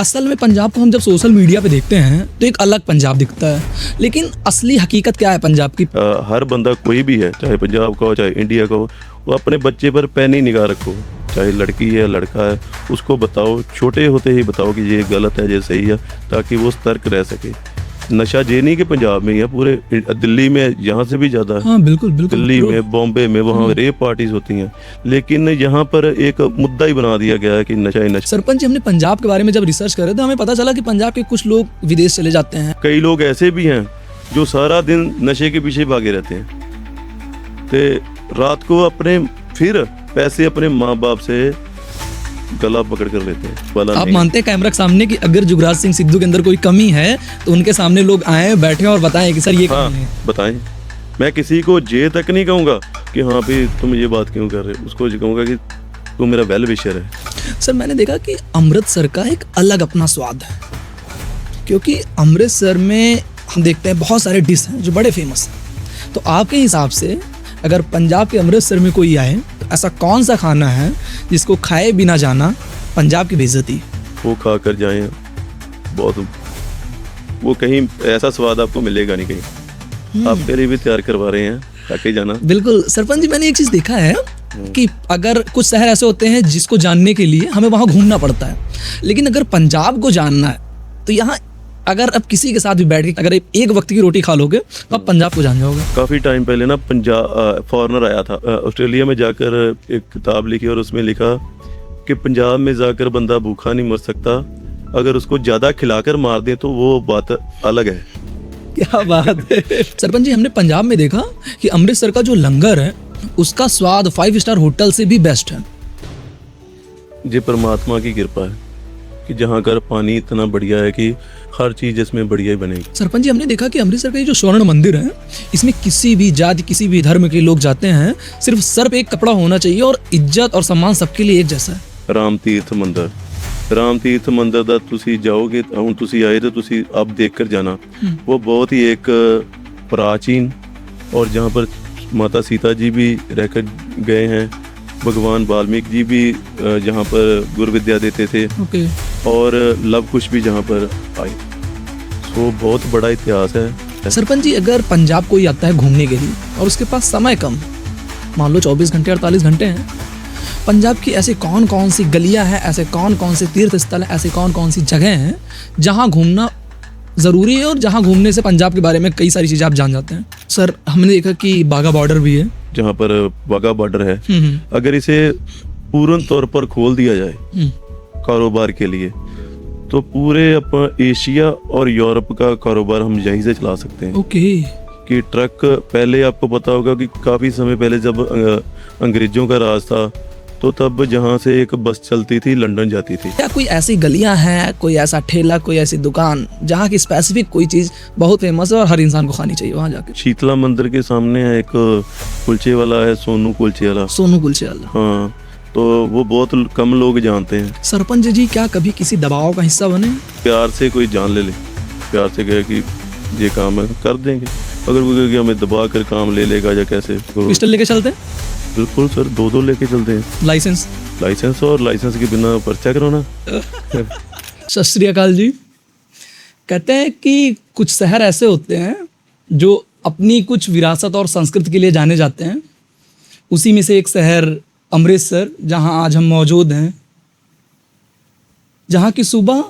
असल में पंजाब को हम जब सोशल मीडिया पे देखते हैं तो एक अलग पंजाब दिखता है, लेकिन असली हकीकत क्या है पंजाब की? हर बंदा कोई भी है, चाहे पंजाब का हो चाहे इंडिया का हो, वो अपने बच्चे पर पैनी निगाह रखो, चाहे लड़की है लड़का है, उसको बताओ, छोटे होते ही बताओ कि ये गलत है ये सही है, ताकि वो सतर्क रह सके। नशा जे नहीं कि पंजाब में ही है, पूरे दिल्ली में यहाँ से भी ज़्यादा है। हाँ बिल्कुल बिल्कुल। दिल्ली में, बॉम्बे में, वहाँ रेप पार्टीज होती हैं, लेकिन यहाँ पर एक मुद्दा ही बना दिया गया है कि नशा ही नशा। सरपंच जी, हमने पंजाब के बारे में जब रिसर्च कर रहे थे हमें पता चला कि पंजाब के कुछ लोग विदेश चले जाते हैं। कई लोग ऐसे भी हैं जो सारा दिन नशे के पीछे भागे रहते हैं, तो रात को अपने फिर पैसे अपने माँ बाप से गला पकड़ कर लेते हैं। वाला आप नहीं। मानते हैं कैमरा के सामने कि अगर जुगराज सिंह सिद्धू के अंदर कोई कमी है तो उनके सामने लोग आए बैठे और बताएं कि सर ये हाँ, कमी है? बताएं। मैं किसी को जे तक नहीं कहूँगा कि हाँ भाई तुम ये बात क्यों कर रहे हो, उसको कहूँगा कि तू मेरा वेल विशर है। सर मैंने देखा कि अमृतसर का एक अलग अपना स्वाद है, क्योंकि अमृतसर में हम देखते हैं बहुत सारे डिश हैं जो बड़े फेमस हैं। तो आपके हिसाब से अगर पंजाब के अमृतसर में कोई आए तो ऐसा कौन सा खाना है जिसको खाए बिना जाना पंजाब की बेइज्जती? वो खा कर जाएं, बहुत वो कहीं ऐसा स्वाद आपको मिलेगा नहीं कहीं। आपके लिए भी तैयार करवा रहे हैं, ताकि जाना। बिल्कुल सरपंच जी, मैंने एक चीज़ देखा है कि अगर कुछ शहर ऐसे होते हैं जिसको जानने के लिए हमें वहाँ घूमना पड़ता है, लेकिन अगर पंजाब को जानना है तो यहाँ अगर अब किसी के साथ भी बैठ के अगर एक वक्त की रोटी खा लोगे तो आप पंजाब को जान जाओगे। काफ़ी टाइम पहले ना पंजाब फॉरेनर आया था, ऑस्ट्रेलिया में जाकर एक किताब लिखी और उसमें लिखा कि पंजाब में जाकर बंदा भूखा नहीं मर सकता, अगर उसको ज़्यादा खिलाकर मार दें तो वो बात अलग है। क्या बात है सरपंच जी, हमने पंजाब में देखा कि अमृतसर का जो लंगर है उसका स्वाद 5 स्टार होटल से भी बेस्ट है। ये परमात्मा की कृपा है कि जहाँ का पानी इतना बढ़िया है कि हर चीज़ इसमें बढ़िया ही बनेगी। सरपंच जी, हमने देखा कि अमृतसर का ये जो स्वर्ण मंदिर है इसमें किसी भी जाति किसी भी धर्म के लोग जाते हैं, सिर्फ सर पे एक कपड़ा होना चाहिए और इज्जत और सम्मान सबके लिए एक जैसा है। राम तीर्थ मंदिर ਦਾ ਤੁਸੀਂ ਜਾਓਗੇ, ਹੁਣ ਤੁਸੀਂ आए तो ਤੁਸੀਂ आप देख कर जाना, वो बहुत ही एक प्राचीन, और जहाँ पर माता सीता जी भी रहकर गए हैं, भगवान वाल्मीकि जी भी जहाँ पर गुरु विद्या देते थे, ओके। और लव कुश भी जहाँ पर आए। तो बहुत बड़ा इतिहास है। सरपंच जी, अगर पंजाब कोई आता है घूमने के लिए और उसके पास समय कम, मान लो 24 घंटे 48 घंटे हैं, पंजाब की ऐसी कौन कौन सी गलियां हैं, ऐसे कौन कौन से तीर्थ स्थल हैं, ऐसी कौन कौन सी जगह हैं जहां घूमना ज़रूरी है और जहां घूमने से पंजाब के बारे में कई सारी चीज़ें आप जान जाते हैं? सर हमने देखा कि बाघा बॉर्डर भी है, जहाँ पर वाघा बॉर्डर है, अगर इसे पूर्ण तौर पर खोल दिया जाए कारोबार के लिए तो पूरे एशिया और यूरोप का कारोबार हम यहीं से चला सकते हैं। ओके। कि ट्रक, पहले आपको पता होगा कि काफ़ी समय पहले जब अंग्रेज़ों का राज था तो तब जहाँ से एक बस चलती थी लंदन जाती थी। क्या कोई ऐसी गलियां हैं, कोई ऐसा ठेला, कोई ऐसी दुकान जहाँ की स्पेसिफिक कोई चीज़ बहुत फेमस है और हर इंसान को खानी चाहिए वहाँ जाके? शीतला मंदिर के सामने एक कुलचे वाला है, सोनू कुलचे वाला। सोनू कुलचे वाला? हाँ, तो वो बहुत कम लोग जानते हैं। सरपंच जी, क्या कभी किसी दबाव का हिस्सा बने? प्यार से कोई जान ले प्यार से कहे कि ये काम है, कर देंगे। अगर कोई कहे कि हमें दबा कर काम ले लेगा या कैसे, पिस्टल लेके चलते हैं? बिल्कुल सर, 2-2 लेके चलते हैं। लाइसेंस और लाइसेंस के बिना पर्चा कराना। सत श्री अकाल जी। कहते हैं कि कुछ शहर ऐसे होते हैं जो अपनी कुछ विरासत और संस्कृति के लिए जाने जाते हैं, उसी में से एक शहर अमृतसर, जहां आज हम मौजूद हैं, जहां की सुबह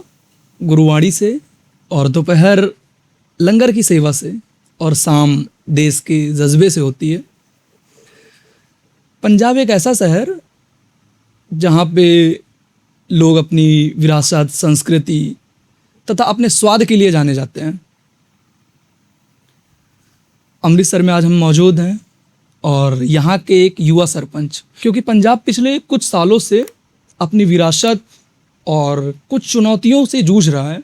गुरुवाणी से और दोपहर लंगर की सेवा से और शाम देश के जज्बे से होती है। पंजाब एक ऐसा शहर जहाँ पे लोग अपनी विरासत, संस्कृति तथा अपने स्वाद के लिए जाने जाते हैं। अमृतसर में आज हम मौजूद हैं और यहाँ के एक युवा सरपंच, क्योंकि पंजाब पिछले कुछ सालों से अपनी विरासत और कुछ चुनौतियों से जूझ रहा है।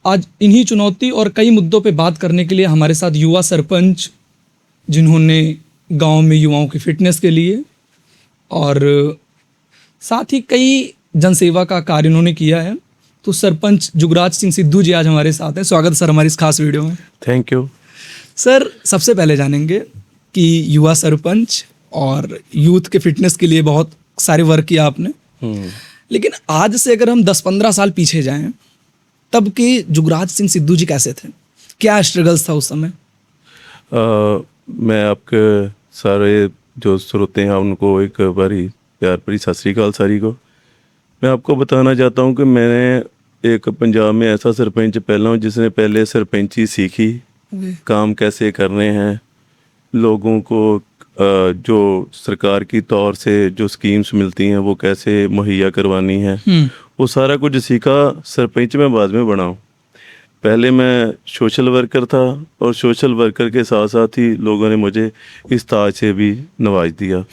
आज इन्हीं चुनौती और कई मुद्दों पे बात करने के लिए हमारे साथ युवा सरपंच, जिन्होंने गांव में युवाओं की फिटनेस के लिए और साथ ही कई जनसेवा का कार्य उन्होंने किया है, तो सरपंच जुगराज सिंह सिद्धू जी आज हमारे साथ हैं। स्वागत है सर हमारी इस खास वीडियो में। Thank you sir. सबसे पहले जानेंगे कि युवा सरपंच और यूथ के फिटनेस के लिए बहुत सारे वर्क किया आपने, लेकिन आज से अगर हम 10-15 साल पीछे जाएं, तब के जुगराज सिंह सिद्धू जी कैसे थे? क्या स्ट्रगल्स था उस समय? मैं आपके सारे जो श्रोते हैं उनको एक बारी प्यार भरी सत श्री अकाल सारी को। मैं आपको बताना चाहता हूँ कि मैंने एक पंजाब में ऐसा सरपंच पहला हूँ जिसने पहले सरपंची सीखी, काम कैसे करने हैं, लोगों को जो सरकार की तौर से जो स्कीम्स मिलती हैं वो कैसे मुहैया करवानी है, वो सारा कुछ सीखा। सरपंच मैं बाद में बना हूँ। पहले मैं सोशल वर्कर था और सोशल वर्कर के साथ साथ ही लोगों ने मुझे इस ताज से भी नवाज दिया।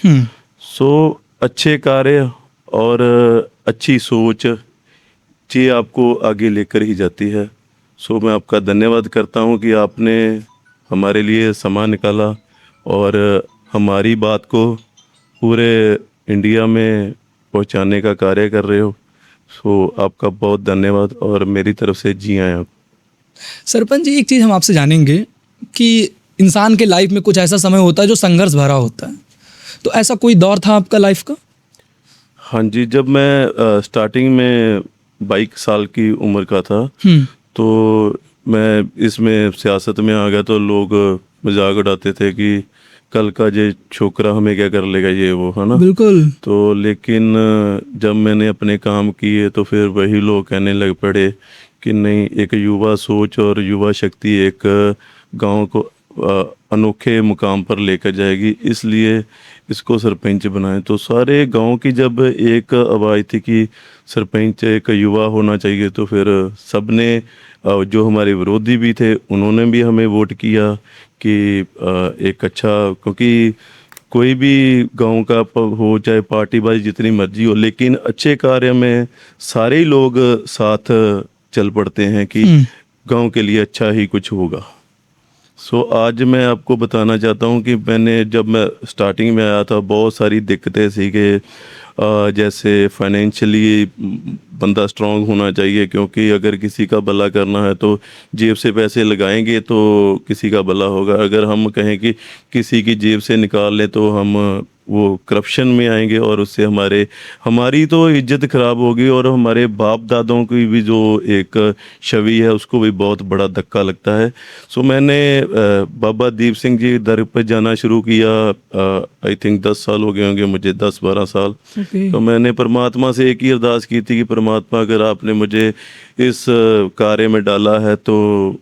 सो अच्छे कार्य और अच्छी सोच ये आपको आगे लेकर ही जाती है। सो मैं आपका धन्यवाद करता हूँ कि आपने हमारे लिए समय निकाला और हमारी बात को पूरे इंडिया में पहुँचाने का कार्य कर रहे हो। सो आपका बहुत धन्यवाद और मेरी तरफ से जी आए आप। सरपंच जी, एक चीज़ हम आपसे जानेंगे कि इंसान के लाइफ में कुछ ऐसा समय होता है जो संघर्ष भरा होता है, तो ऐसा कोई दौर था आपका लाइफ का? हाँ जी, जब मैं स्टार्टिंग में 22 साल की उम्र का था तो मैं इसमें सियासत में आ गया तो लोग मजाक उड़ाते थे कि कल का ये छोकरा हमें क्या कर लेगा, ये वो, है ना। बिल्कुल। तो लेकिन जब मैंने अपने काम किए तो फिर वही लोग कहने लग पड़े कि नहीं, एक युवा सोच और युवा शक्ति एक गांव को अनोखे मुकाम पर लेकर जाएगी, इसलिए इसको सरपंच बनाएं। तो सारे गांव की जब एक आवाज़ थी कि सरपंच एक युवा होना चाहिए, तो फिर सबने जो हमारे विरोधी भी थे उन्होंने भी हमें वोट किया कि एक अच्छा, क्योंकि कोई भी गांव का हो चाहे पार्टीबाजी जितनी मर्जी हो, लेकिन अच्छे कार्य में सारे ही लोग साथ चल पड़ते हैं कि गांव के लिए अच्छा ही कुछ होगा। सो आज मैं आपको बताना चाहता हूं कि जब मैं स्टार्टिंग में आया था बहुत सारी दिक्कतें सी कि जैसे फाइनेंशियली बंदा स्ट्रांग होना चाहिए, क्योंकि अगर किसी का भला करना है तो जेब से पैसे लगाएंगे तो किसी का भला होगा। अगर हम कहें कि किसी की जेब से निकाल लें तो हम वो करप्शन में आएंगे और उससे हमारी तो इज्जत खराब होगी और हमारे बाप दादों की भी जो एक छवि है उसको भी बहुत बड़ा धक्का लगता है। सो मैंने बाबा दीप सिंह जी दर पर जाना शुरू किया। आई थिंक 10 साल हो गए होंगे मुझे, 10-12 साल। तो मैंने परमात्मा से एक ही अरदास की थी कि परमात्मा, अगर आपने मुझे इस कार्य में डाला है तो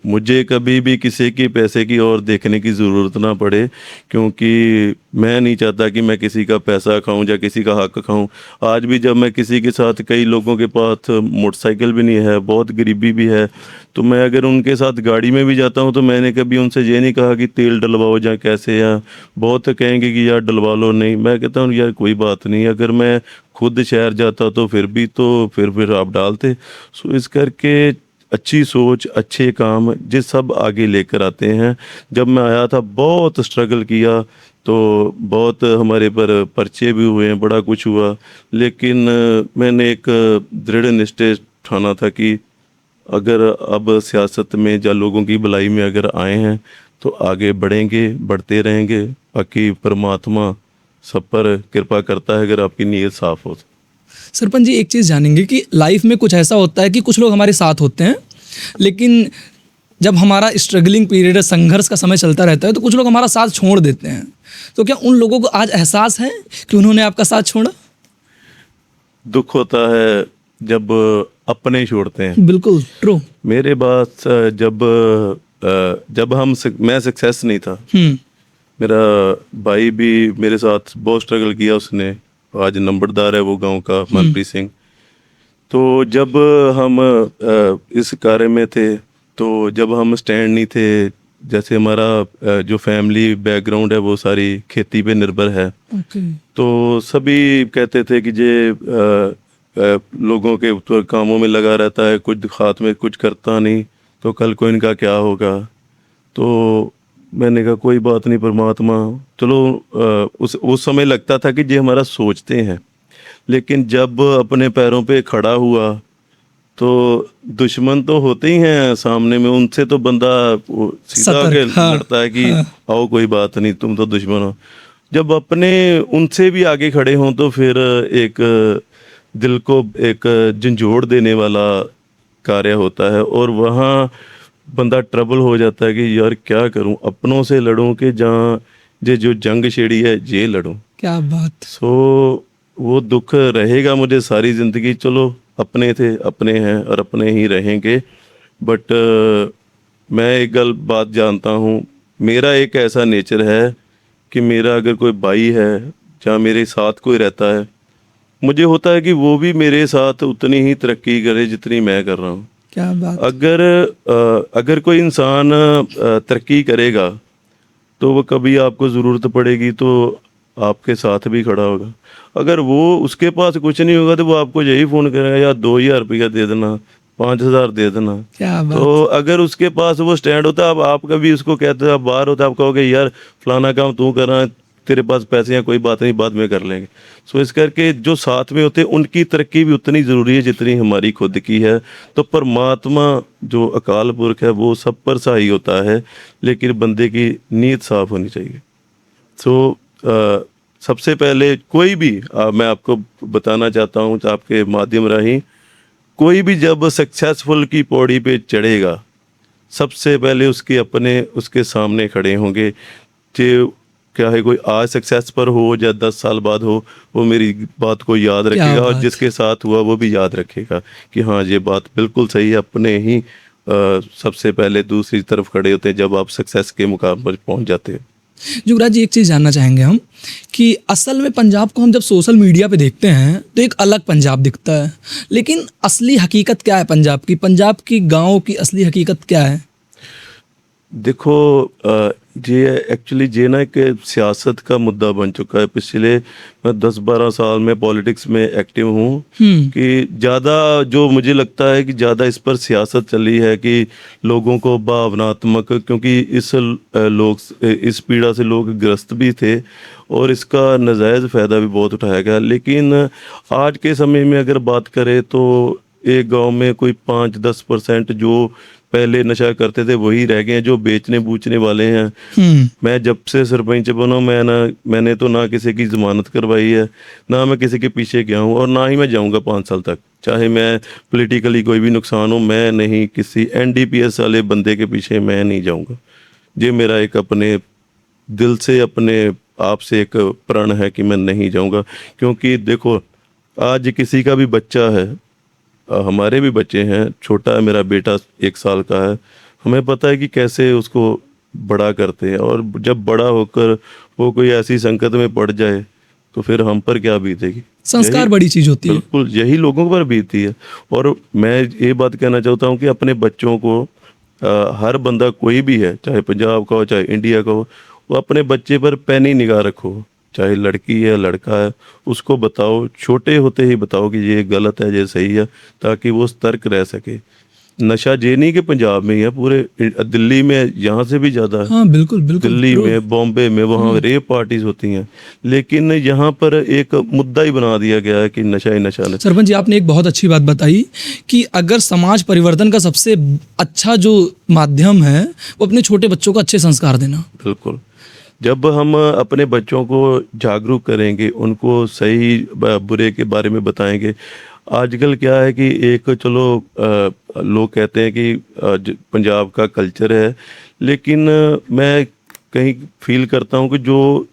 मुझे कभी भी किसी के पैसे की ओर देखने की ज़रूरत ना पड़े, क्योंकि मैं नहीं चाहता कि मैं किसी का पैसा खाऊं या किसी का हक खाऊं। आज भी जब मैं किसी के साथ, कई लोगों के पास मोटरसाइकिल भी नहीं है, बहुत गरीबी भी है, तो मैं अगर उनके साथ गाड़ी में भी जाता हूं तो मैंने कभी उनसे ये नहीं कहा कि तेल डलवाओ या कैसे, या बहुत कहेंगे कि यार डलवा लो, नहीं, मैं कहता हूँ यार कोई बात नहीं, अगर मैं खुद शहर जाता तो फिर भी तो फिर आप डालते। सो इस करके अच्छी सोच, अच्छे काम ये सब आगे लेकर आते हैं। जब मैं आया था बहुत स्ट्रगल किया, तो बहुत हमारे पर पर्चे भी हुए हैं, बड़ा कुछ हुआ, लेकिन मैंने एक दृढ़ निश्चय ठाना था कि अगर अब सियासत में या लोगों की भलाई में अगर आए हैं तो आगे बढ़ेंगे, बढ़ते रहेंगे। बाकी परमात्मा सब पर कृपा करता है अगर आपकी नीयत साफ हो। सरपंच जी, एक चीज़ जानेंगे कि लाइफ में कुछ ऐसा होता है कि कुछ लोग हमारे साथ होते हैं, लेकिन जब हमारा स्ट्रगलिंग पीरियड, संघर्ष का समय चलता रहता है तो कुछ लोग हमारा साथ छोड़ देते हैं। तो क्या उन लोगों को आज एहसास है कि उन्होंने आपका साथ छोड़ा? दुख होता है जब अपने छोड़ते हैं। बिल्कुल ट्रू। मेरे बात जब मैं सक्सेस नहीं था, मेरा भाई भी मेरे साथ बहुत स्ट्रगल किया, उसने आज नंबरदार है वो गांव का, मनप्रीत सिंह। तो जब हम इस कार्य में थे, तो जब हम स्टैंड नहीं थे, जैसे हमारा जो फैमिली बैकग्राउंड है वो सारी खेती पे निर्भर है, तो सभी कहते थे कि ये लोगों के ऊपर कामों में लगा रहता है, कुछ हाथ में कुछ करता नहीं, तो कल को इनका क्या होगा। तो मैंने कहा कोई बात नहीं परमात्मा, चलो उस समय लगता था कि ये हमारा सोचते हैं, लेकिन जब अपने पैरों पे खड़ा हुआ तो दुश्मन तो होते ही हैं सामने में, उनसे तो बंदा सीधा आके लड़ता है कि आओ कोई बात नहीं, तुम तो दुश्मन हो। जब अपने उनसे भी आगे खड़े हों तो फिर एक दिल को एक झंझोड़ देने वाला कार्य होता है, और वहाँ बंदा ट्रबल हो जाता है कि यार क्या करूं, अपनों से लड़ूं कि जहाँ जो जंग छेड़ी है ये लड़ूं। क्या बात। सो वो दुख रहेगा मुझे सारी ज़िंदगी। चलो अपने थे, अपने हैं और अपने ही रहेंगे। बट मैं एक बात जानता हूँ, मेरा एक ऐसा नेचर है कि मेरा अगर कोई भाई है या मेरे साथ कोई रहता है, मुझे होता है कि वो भी मेरे साथ उतनी ही तरक्की करे जितनी मैं कर रहा हूँ। क्या बात। अगर कोई इंसान तरक्की करेगा तो वो कभी आपको ज़रूरत पड़ेगी तो आपके साथ भी खड़ा होगा। अगर वो उसके पास कुछ नहीं होगा तो वो आपको यही फ़ोन करेगा, यार 2,000 रुपया दे देना, 5,000 दे देना। क्या बात। तो अगर उसके पास वो स्टैंड होता, अब आप कभी उसको कहते हो, आप बाहर होता, आप कहोगे यार फलाना काम तू कर रहा है, तेरे पास पैसे हैं, कोई बात नहीं, बाद में कर लेंगे। सो इस करके जो साथ में होते हैं उनकी तरक्की भी उतनी ज़रूरी है जितनी हमारी खुद की है। तो परमात्मा जो अकाल पुरख है वो सब पर सहाय होता है, लेकिन बंदे की नीयत साफ होनी चाहिए। सो सबसे पहले कोई भी मैं आपको बताना चाहता हूँ आपके माध्यम राही, कोई भी जब सक्सेसफुल की पौड़ी पे चढ़ेगा, सबसे पहले उसके सामने खड़े होंगे। जो क्या है, कोई आज सक्सेस पर हो या 10 साल बाद हो, वो मेरी बात को याद रखेगा, और जिसके साथ हुआ वो भी याद रखेगा कि हाँ ये बात बिल्कुल सही है। अपने ही सबसे पहले दूसरी तरफ खड़े होते हैं जब आप सक्सेस के मुकाम पर पहुंच जाते हैं। जुगराज जी, एक चीज़ जानना चाहेंगे हम कि असल में पंजाब को हम जब सोशल मीडिया पे देखते हैं तो एक अलग पंजाब दिखता है, लेकिन असली हकीकत क्या है पंजाब की गाँव की असली हकीकत क्या है? देखो ये एक्चुअली ये ना एक सियासत का मुद्दा बन चुका है। पिछले मैं 10-12 साल में पॉलिटिक्स में एक्टिव हूँ कि ज़्यादा जो मुझे लगता है कि ज़्यादा इस पर सियासत चली है कि लोगों को भावनात्मक, क्योंकि इस पीड़ा से लोग ग्रस्त भी थे और इसका नाजायज़ फ़ायदा भी बहुत उठाया गया। लेकिन आज के समय में अगर बात करें तो एक गांव में कोई 5-10% जो पहले नशा करते थे वही रह गए हैं, जो बेचने बूचने वाले हैं। मैं जब से सरपंच बना मैंने तो ना किसी की ज़मानत करवाई है, ना मैं किसी के पीछे गया हूँ, और ना ही मैं जाऊँगा 5 साल तक। चाहे मैं पॉलिटिकली कोई भी नुकसान हो, मैं नहीं किसी NDPS वाले बंदे के पीछे मैं नहीं जाऊँगा। ये मेरा एक अपने दिल से अपने आप से एक प्रण है कि मैं नहीं जाऊँगा। क्योंकि देखो आज किसी का भी बच्चा है, हमारे भी बच्चे हैं, छोटा है मेरा बेटा 1 साल का है, हमें पता है कि कैसे उसको बड़ा करते हैं, और जब बड़ा होकर वो कोई ऐसी संकट में पड़ जाए तो फिर हम पर क्या बीतेगी। संस्कार बड़ी चीज़ होती है। बिल्कुल यही लोगों पर बीतती है। और मैं ये बात कहना चाहता हूँ कि अपने बच्चों को हर बंदा कोई भी है, चाहे पंजाब का हो चाहे इंडिया का हो, वो अपने बच्चे पर पैनी निगाह रखो, चाहे लड़की है लड़का है, उसको बताओ, छोटे होते ही बताओ कि ये गलत है ये सही है, ताकि वो सतर्क रह सके। नशा ये नहीं कि पंजाब में ही है, पूरे दिल्ली में यहाँ से भी ज़्यादा है। हाँ बिल्कुल बिल्कुल। दिल्ली में, बॉम्बे में, वहाँ रेप पार्टीज होती हैं, लेकिन यहाँ पर एक मुद्दा ही बना दिया गया है कि नशा ही नशा है। सरपंच जी, आपने एक बहुत अच्छी बात बताई कि अगर समाज परिवर्तन का सबसे अच्छा जो माध्यम है वो अपने छोटे बच्चों को अच्छे संस्कार देना। बिल्कुल, जब हम अपने बच्चों को जागरूक करेंगे, उनको सही बुरे के बारे में बताएंगे। आजकल क्या है कि एक चलो लोग कहते हैं कि पंजाब का कल्चर है, लेकिन मैं कहीं फील करता हूँ कि जो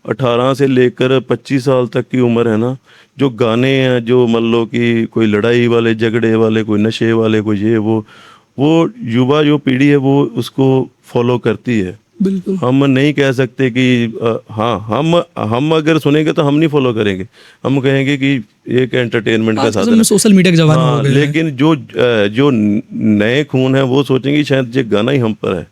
18 से लेकर 25 साल तक की उम्र है ना, जो गाने हैं, जो मान लो कि कोई लड़ाई वाले, झगड़े वाले, कोई नशे वाले, कोई ये वो युवा जो पीढ़ी है वो उसको फॉलो करती है। बिल्कुल। हम नहीं कह सकते कि हाँ हम अगर सुनेंगे तो हम नहीं फॉलो करेंगे, हम कहेंगे कि एक एंटरटेनमेंट का साधन है, सोशल मीडिया के जमाना हो गया। लेकिन जो नए खून है वो सोचेंगे शायद ये गाना ही हम पर है,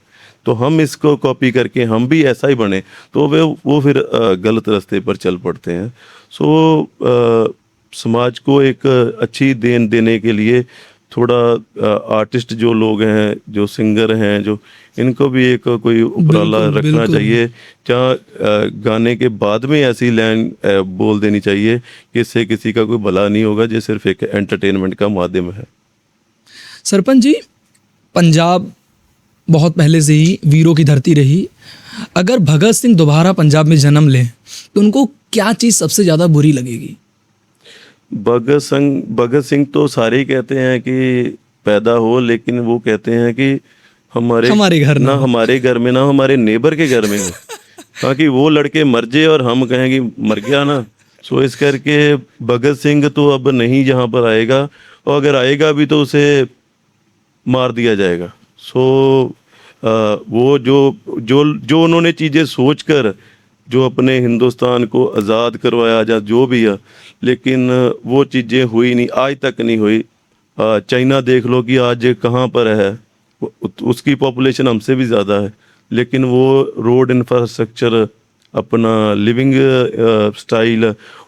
तो हम इसको कॉपी करके हम भी ऐसा ही बने, तो वो फिर गलत रास्ते पर चल पड़ते हैं। सो समाज को एक अच्छी देन देने के लिए थोड़ा आर्टिस्ट जो लोग हैं, जो सिंगर हैं, जो इनको भी एक कोई उपराला रखना चाहिए, जहाँ गाने के बाद में ऐसी लाइन बोल देनी चाहिए कि इससे किसी का कोई भला नहीं होगा, जो सिर्फ एक एंटरटेनमेंट का माध्यम है। सरपंच जी, पंजाब बहुत पहले से ही वीरों की धरती रही। अगर भगत सिंह दोबारा पंजाब में जन्म लें तो उनको क्या चीज़ सबसे ज़्यादा बुरी लगेगी? भगत सिंह तो सारे ही कहते हैं कि पैदा हो, लेकिन वो कहते हैं कि हमारे घर ना हो। हमारे घर में ना, हमारे नेबर के घर में हो, ताकि वो लड़के मर जाए और हम कहें कि मर गया ना। सो इस करके भगत सिंह तो अब नहीं यहाँ पर आएगा, और अगर आएगा भी तो उसे मार दिया जाएगा। सो वो जो जो जो उन्होंने चीज़ें सोचकर जो अपने हिंदुस्तान को आज़ाद करवाया या जो भी है, लेकिन वो चीज़ें हुई नहीं, आज तक नहीं हुई। चाइना देख लो कि आज कहाँ पर है, उसकी पॉपुलेशन हमसे भी ज़्यादा है, लेकिन वो रोड इंफ्रास्ट्रक्चर, अपना लिविंग स्टाइल,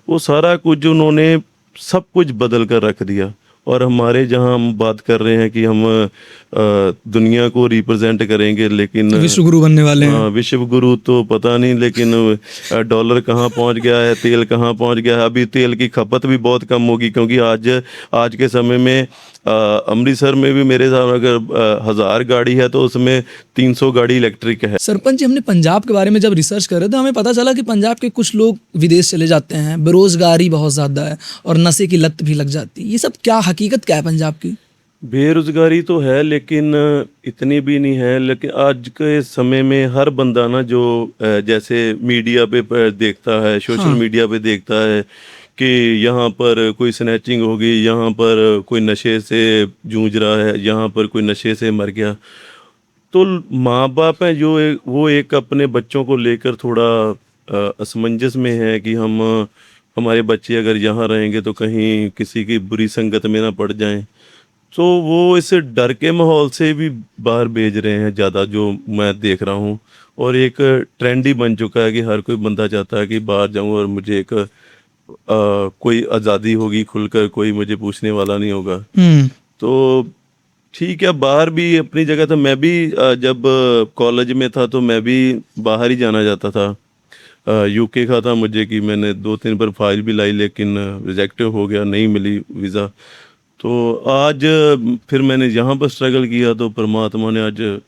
वो सारा कुछ उन्होंने सब कुछ बदल कर रख दिया। और हमारे जहाँ हम बात कर रहे हैं कि हम दुनिया को रिप्रेजेंट करेंगे, लेकिन विश्व गुरु बनने वाले हैं। विश्व गुरु तो पता नहीं, लेकिन डॉलर कहाँ पहुँच गया है, तेल कहाँ पहुँच गया है। अभी तेल की खपत भी बहुत कम होगी, क्योंकि आज के समय में अमृतसर में भी मेरे साथ अगर 1000 गाड़ी है तो उसमें 300 गाड़ी इलेक्ट्रिक है। सरपंच जी, हमने पंजाब के बारे में जब रिसर्च कर रहे थे, हमें पता चला कि पंजाब के कुछ लोग विदेश चले जाते हैं, बेरोजगारी बहुत ज़्यादा है और नशे की लत भी लग जाती है। ये सब क्या हकीकत क्या है पंजाब की? बेरोजगारी तो है, लेकिन इतनी भी नहीं है। लेकिन आज के समय में हर बंदा ना, जो जैसे मीडिया पे देखता है, सोशल मीडिया पे देखता है कि यहाँ पर कोई स्नैचिंग होगी, यहाँ पर कोई नशे से जूझ रहा है, यहाँ पर कोई नशे से मर गया, तो माँ बाप हैं जो वो एक अपने बच्चों को लेकर थोड़ा असमंजस में है कि हमारे बच्चे अगर यहाँ रहेंगे तो कहीं किसी की बुरी संगत में ना पड़ जाएं। तो वो इस डर के माहौल से भी बाहर भेज रहे हैं ज़्यादा, जो मैं देख रहा हूँ। और एक ट्रेंड ही बन चुका है कि हर कोई बंदा चाहता है कि बाहर जाऊँ और मुझे एक कोई आज़ादी होगी खुलकर, कोई मुझे पूछने वाला नहीं होगा। तो ठीक है, बाहर भी अपनी जगह था। मैं भी जब कॉलेज में था तो मैं भी बाहर ही जाना चाहता था। यूके का था मुझे कि मैंने 2-3 बार फाइल भी लाई, लेकिन रिजेक्ट हो गया, नहीं मिली वीज़ा। तो आज फिर मैंने यहाँ पर स्ट्रगल किया, तो परमात्मा ने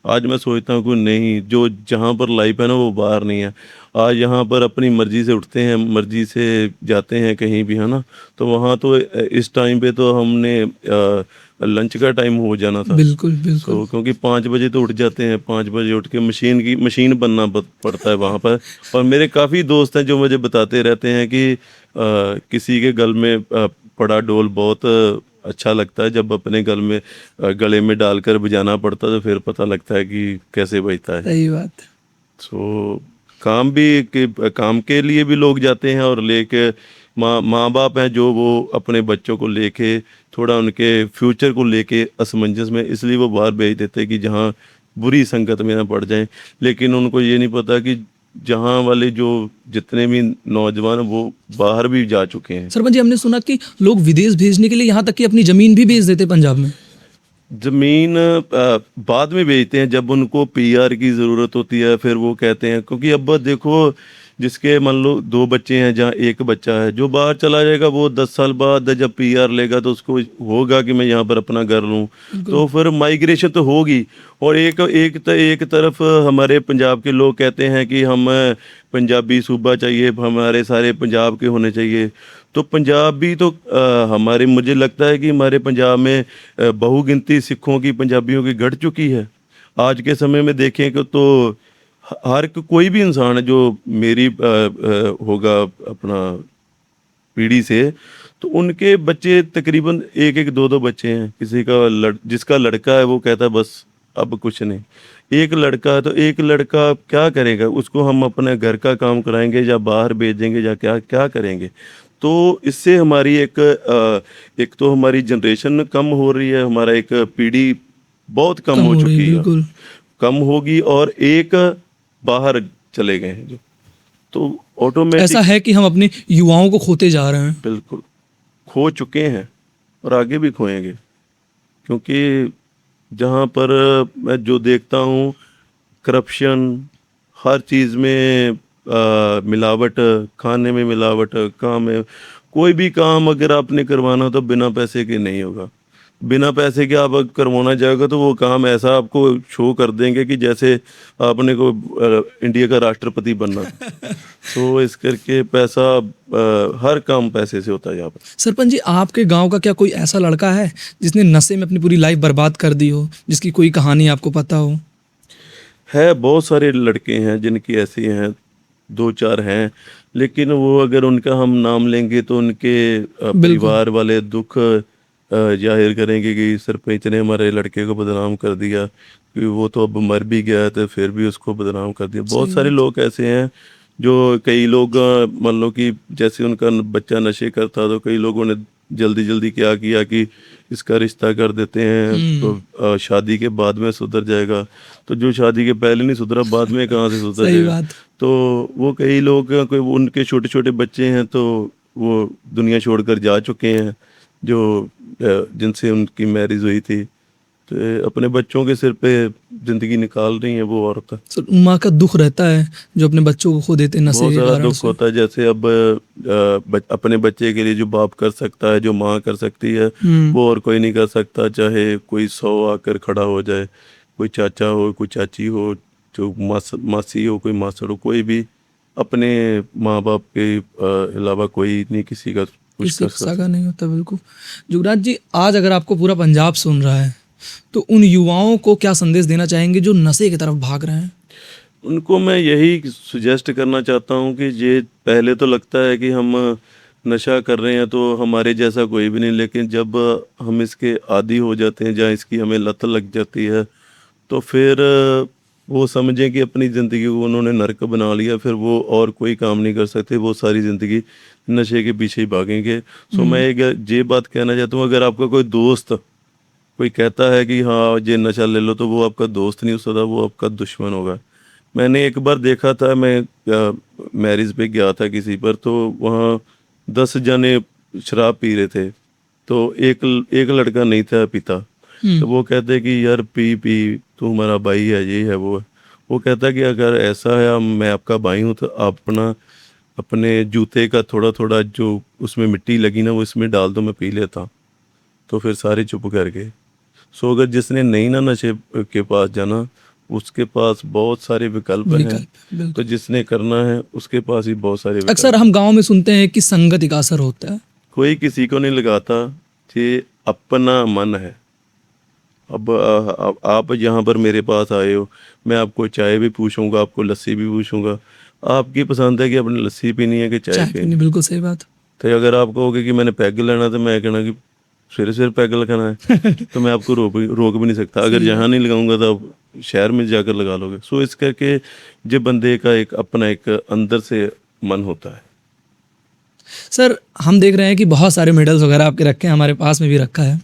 आज मैं सोचता हूँ कि नहीं, जो जहाँ पर लाइफ है ना वो बाहर नहीं है। आज यहाँ पर अपनी मर्जी से उठते हैं, मर्जी से जाते हैं कहीं भी, है ना। तो वहाँ तो इस टाइम पे तो हमने लंच का टाइम हो जाना था। बिल्कुल बिल्कुल। तो क्योंकि 5 बजे तो उठ जाते हैं, 5 बजे उठ के मशीन बनना पड़ता है वहाँ पर। और मेरे काफ़ी दोस्त हैं जो मुझे बताते रहते हैं कि किसी के गल में पड़ा डोल बहुत अच्छा लगता है, जब अपने गले में डालकर बजाना पड़ता है तो फिर पता लगता है कि कैसे बजता है। सही बात। सो काम के लिए भी लोग जाते हैं, और लेके माँ बाप हैं जो वो अपने बच्चों को लेके थोड़ा उनके फ्यूचर को लेके असमंजस में, इसलिए वो बाहर भेज देते हैं कि जहाँ बुरी संगत में ना पड़ जाएं। लेकिन उनको ये नहीं पता कि जहाँ वाले जो जितने भी नौजवान वो बाहर भी जा चुके हैं। सरपंच जी, हमने सुना कि लोग विदेश भेजने के लिए यहाँ तक कि अपनी ज़मीन भी बेच देते पंजाब में। ज़मीन बाद में बेचते हैं जब उनको पीआर की ज़रूरत होती है, फिर वो कहते हैं, क्योंकि अब देखो जिसके मान लो 2 बच्चे हैं, जहाँ 1 बच्चा है, जो बाहर चला जाएगा वो 10 साल बाद जब पीआर लेगा तो उसको होगा कि मैं यहाँ पर अपना घर लूँ, तो फिर माइग्रेशन तो होगी। और एक तरफ हमारे पंजाब के लोग कहते हैं कि हम पंजाबी सूबा चाहिए, हमारे सारे पंजाब के होने चाहिए। तो पंजाबी तो हमारे, मुझे लगता है कि हमारे पंजाब में बहुगिनती सिखों की, पंजाबियों की घट चुकी है। आज के समय में देखें कि तो हर कोई भी इंसान है जो मेरी होगा अपना पीढ़ी से, तो उनके बच्चे तकरीबन 1-1, 2-2 बच्चे हैं। किसी का जिसका लड़का है वो कहता है बस अब कुछ नहीं। एक लड़का है तो एक लड़का क्या करेगा, उसको हम अपने घर का काम कराएंगे या बाहर भेजेंगे या क्या क्या करेंगे। तो इससे हमारी एक तो हमारी जनरेशन कम हो रही है, हमारा एक पीढ़ी बहुत कम हो चुकी है, कम होगी, और एक बाहर चले गए हैं जो, तो ऑटोमेटिक ऐसा है कि हम अपने युवाओं को खोते जा रहे हैं। बिल्कुल खो चुके हैं और आगे भी खोएंगे, क्योंकि जहाँ पर मैं जो देखता हूँ करप्शन, हर चीज़ में मिलावट, खाने में मिलावट, काम में, कोई भी काम अगर आपने करवाना हो तो बिना पैसे के नहीं होगा। बिना पैसे के आप करवाना चाहोगे तो वो काम ऐसा आपको शो कर देंगे कि जैसे आपने को इंडिया का राष्ट्रपति बनना था। तो इस करके पैसा हर काम पैसे से होता है यहाँ पर। सरपंच जी, आपके गांव का क्या कोई ऐसा लड़का है जिसने नशे में अपनी पूरी लाइफ बर्बाद कर दी हो, जिसकी कोई कहानी आपको पता हो? है, बहुत सारे लड़के हैं जिनकी ऐसी हैं, 2-4 हैं, लेकिन वो अगर उनका हम नाम लेंगे तो उनके परिवार वाले दुख जाहिर करेंगे कि सरपंच ने हमारे लड़के को बदनाम कर दिया, कि वो तो अब मर भी गया तो फिर भी उसको बदनाम कर दिया। बहुत सारे लोग ऐसे हैं जो, कई लोग मान लो कि जैसे उनका बच्चा नशे करता तो कई लोगों ने जल्दी जल्दी क्या किया कि इसका रिश्ता कर देते हैं तो शादी के बाद में सुधर जाएगा। तो जो शादी के पहले नहीं सुधरा बाद में कहाँ से सुधर सही जाएगा। बात। तो वो कई लोग कोई उनके छोटे छोटे बच्चे हैं तो वो दुनिया छोड़कर जा चुके हैं, जो जिनसे उनकी मैरिज हुई थी, तो अपने बच्चों के सिर पे जिंदगी निकाल रही है वो औरत। सर, माँ का दुख रहता है जो अपने बच्चों को खो देते हैं नशे बहुत के ज़्यादा कारण दुख से। होता है। जैसे अब अपने बच्चे के लिए जो बाप कर सकता है, जो माँ कर सकती है, वो और कोई नहीं कर सकता। चाहे कोई 100 आकर खड़ा हो जाए, कोई चाचा हो, कोई चाची हो, जो मासी हो, कोई मासड़ हो, कोई भी अपने माँ बाप के अलावा कोई नहीं किसी का कुछ किसी कर का सकता। सगा नहीं होता। बिल्कुल। जुगराज जी, आज अगर आपको पूरा पंजाब सुन रहा है तो उन युवाओं को क्या संदेश देना चाहेंगे जो नशे की तरफ भाग रहे हैं? उनको मैं यही सुजेस्ट करना चाहता हूँ कि ये पहले तो लगता है कि हम नशा कर रहे हैं तो हमारे जैसा कोई भी नहीं, लेकिन जब हम इसके आदी हो जाते हैं, जहाँ इसकी हमें लत लग जाती है, तो फिर वो समझें कि अपनी ज़िंदगी को उन्होंने नर्क बना लिया, फिर वो और कोई काम नहीं कर सकते, वो सारी ज़िंदगी नशे के पीछे ही भागेंगे। सो मैं एक ये बात कहना चाहता हूँ, अगर आपका कोई दोस्त कोई कहता है कि हाँ ये नशा ले लो, तो वो आपका दोस्त नहीं हो सकता, वो आपका दुश्मन होगा। मैंने एक बार देखा था, मैं मैरिज पे गया था किसी पर, तो वहाँ 10 जने शराब पी रहे थे, तो एक लड़का नहीं था पीता। तो वो कहते कि यार पी पी, तू हमारा भाई है, ये है वो है। वो कहता कि अगर ऐसा है, मैं आपका भाई हूँ, तो अपने जूते का थोड़ा थोड़ा जो उसमें मिट्टी लगी ना, वो इसमें डाल दो, मैं पी लेता। तो फिर सारे चुप कर गए। सो अगर जिसने नहीं ना नशे के पास जाना, उसके पास बहुत सारे विकल्प हैं, तो जिसने करना है उसके पास ही बहुत सारे विकल्प। अक्सर हम गांव में सुनते हैं कि संगति का असर होता है। कोई किसी को नहीं लगाता, ये अपना मन है। अब आप यहाँ पर मेरे पास आए हो, मैं आपको चाय भी पूछूंगा, आपको लस्सी भी पूछूंगा। आपकी पसंद है कि अपनी लस्सी पीनी है कि चाय पीनी। बिल्कुल सही बात। तो अगर आप कहोगे कि मैंने पैग लेना, तो मैं कहना कि सवेरे पैग लगाना है, तो मैं आपको रोक भी नहीं सकता। अगर यहाँ नहीं लगाऊंगा तो आप शहर में जाकर लगा लोगे। सो इस करके जो बंदे का एक अपना एक अंदर से मन होता है। सर, हम देख रहे हैं कि बहुत सारे मेडल्स वगैरह आपके रखे हैं, हमारे पास में भी रखा है।